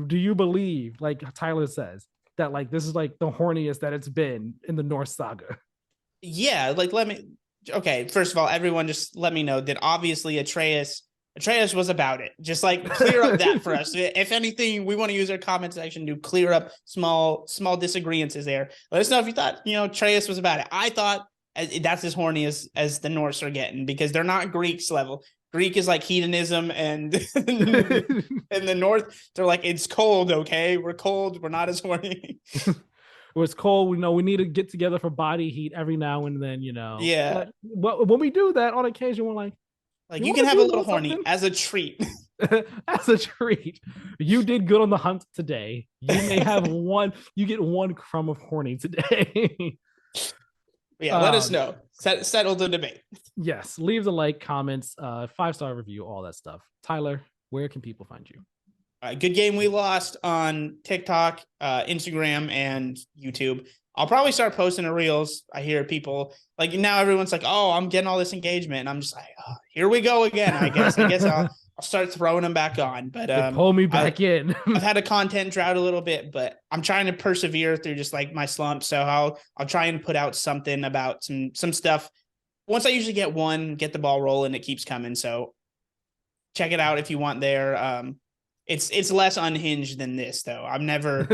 Do you believe, like Tyler says, that like this is like the horniest that it's been in the Norse saga? Yeah, like okay, first of all, everyone just let me know that obviously Atreus was about it. Just like clear up that for us. If anything, we want to use our comment section to clear up small disagreements there. Let us know if you thought, Atreus was about it. I thought that's as horny as the Norse are getting, because they're not Greeks level. Greek is like hedonism, and in the North, they're like, it's cold, okay? We're cold. We're not as horny. It's cold. We know we need to get together for body heat every now and then, Yeah. But when we do that on occasion, we're like you can have a little horny as a treat. As a treat. You did good on the hunt today. You may have you get one crumb of horny today. Yeah, let us know. Settle the debate. Yes, leave the like, comments, 5-star review, all that stuff. Tyler, where can people find you? Good Game We Lost on TikTok, Instagram, and YouTube. I'll probably start posting the reels. I hear people like, now everyone's like, oh, I'm getting all this engagement. And I'm just like, oh, here we go again, I guess. I'll start throwing them back on. But pull me back in. I've had a content drought a little bit, but I'm trying to persevere through just like my slump. So I'll try and put out something about some stuff. Once I usually get the ball rolling, it keeps coming. So check it out if you want there. It's less unhinged than this, though. I'm never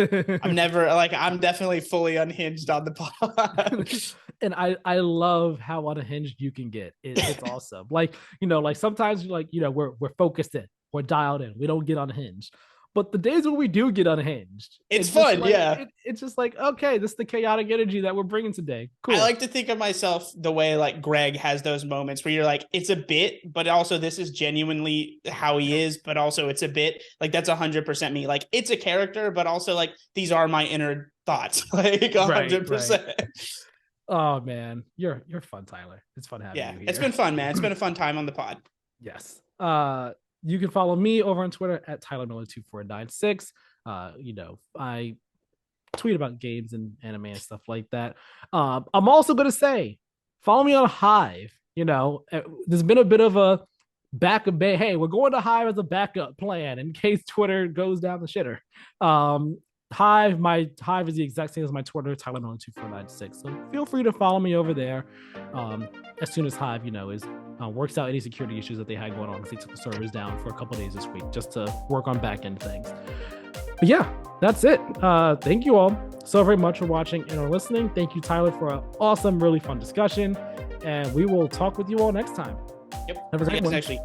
like, I'm definitely fully unhinged on the pod. And I love how unhinged you can get. It's awesome. Like, like sometimes we're focused in, we're dialed in, we don't get unhinged. But the days when we do get unhinged, it's fun. Like, yeah. It's just like, okay, this is the chaotic energy that we're bringing today. Cool. I like to think of myself the way like Greg has those moments where you're like, it's a bit, but also this is genuinely how he is, but also it's a bit, like that's 100% me. Like it's a character, but also like these are my inner thoughts. Like 100%. Right. Oh man, you're fun, Tyler. It's fun having you here. It's been fun, man. It's been a fun time on the pod. Yes. You can follow me over on Twitter at TylerMiller2496. I tweet about games and anime and stuff like that. I'm also going to say, follow me on Hive. There's been a bit of a backup. Hey, we're going to Hive as a backup plan in case Twitter goes down the shitter. My Hive is the exact same as my Twitter, Tyler24996. So feel free to follow me over there. As soon as Hive, is works out any security issues that they had going on, because they took the servers down for a couple days this week just to work on back end things. But yeah, that's it. Thank you all so very much for watching and or listening. Thank you, Tyler, for an awesome, really fun discussion. And we will talk with you all next time. Yep. Have a great one. Actually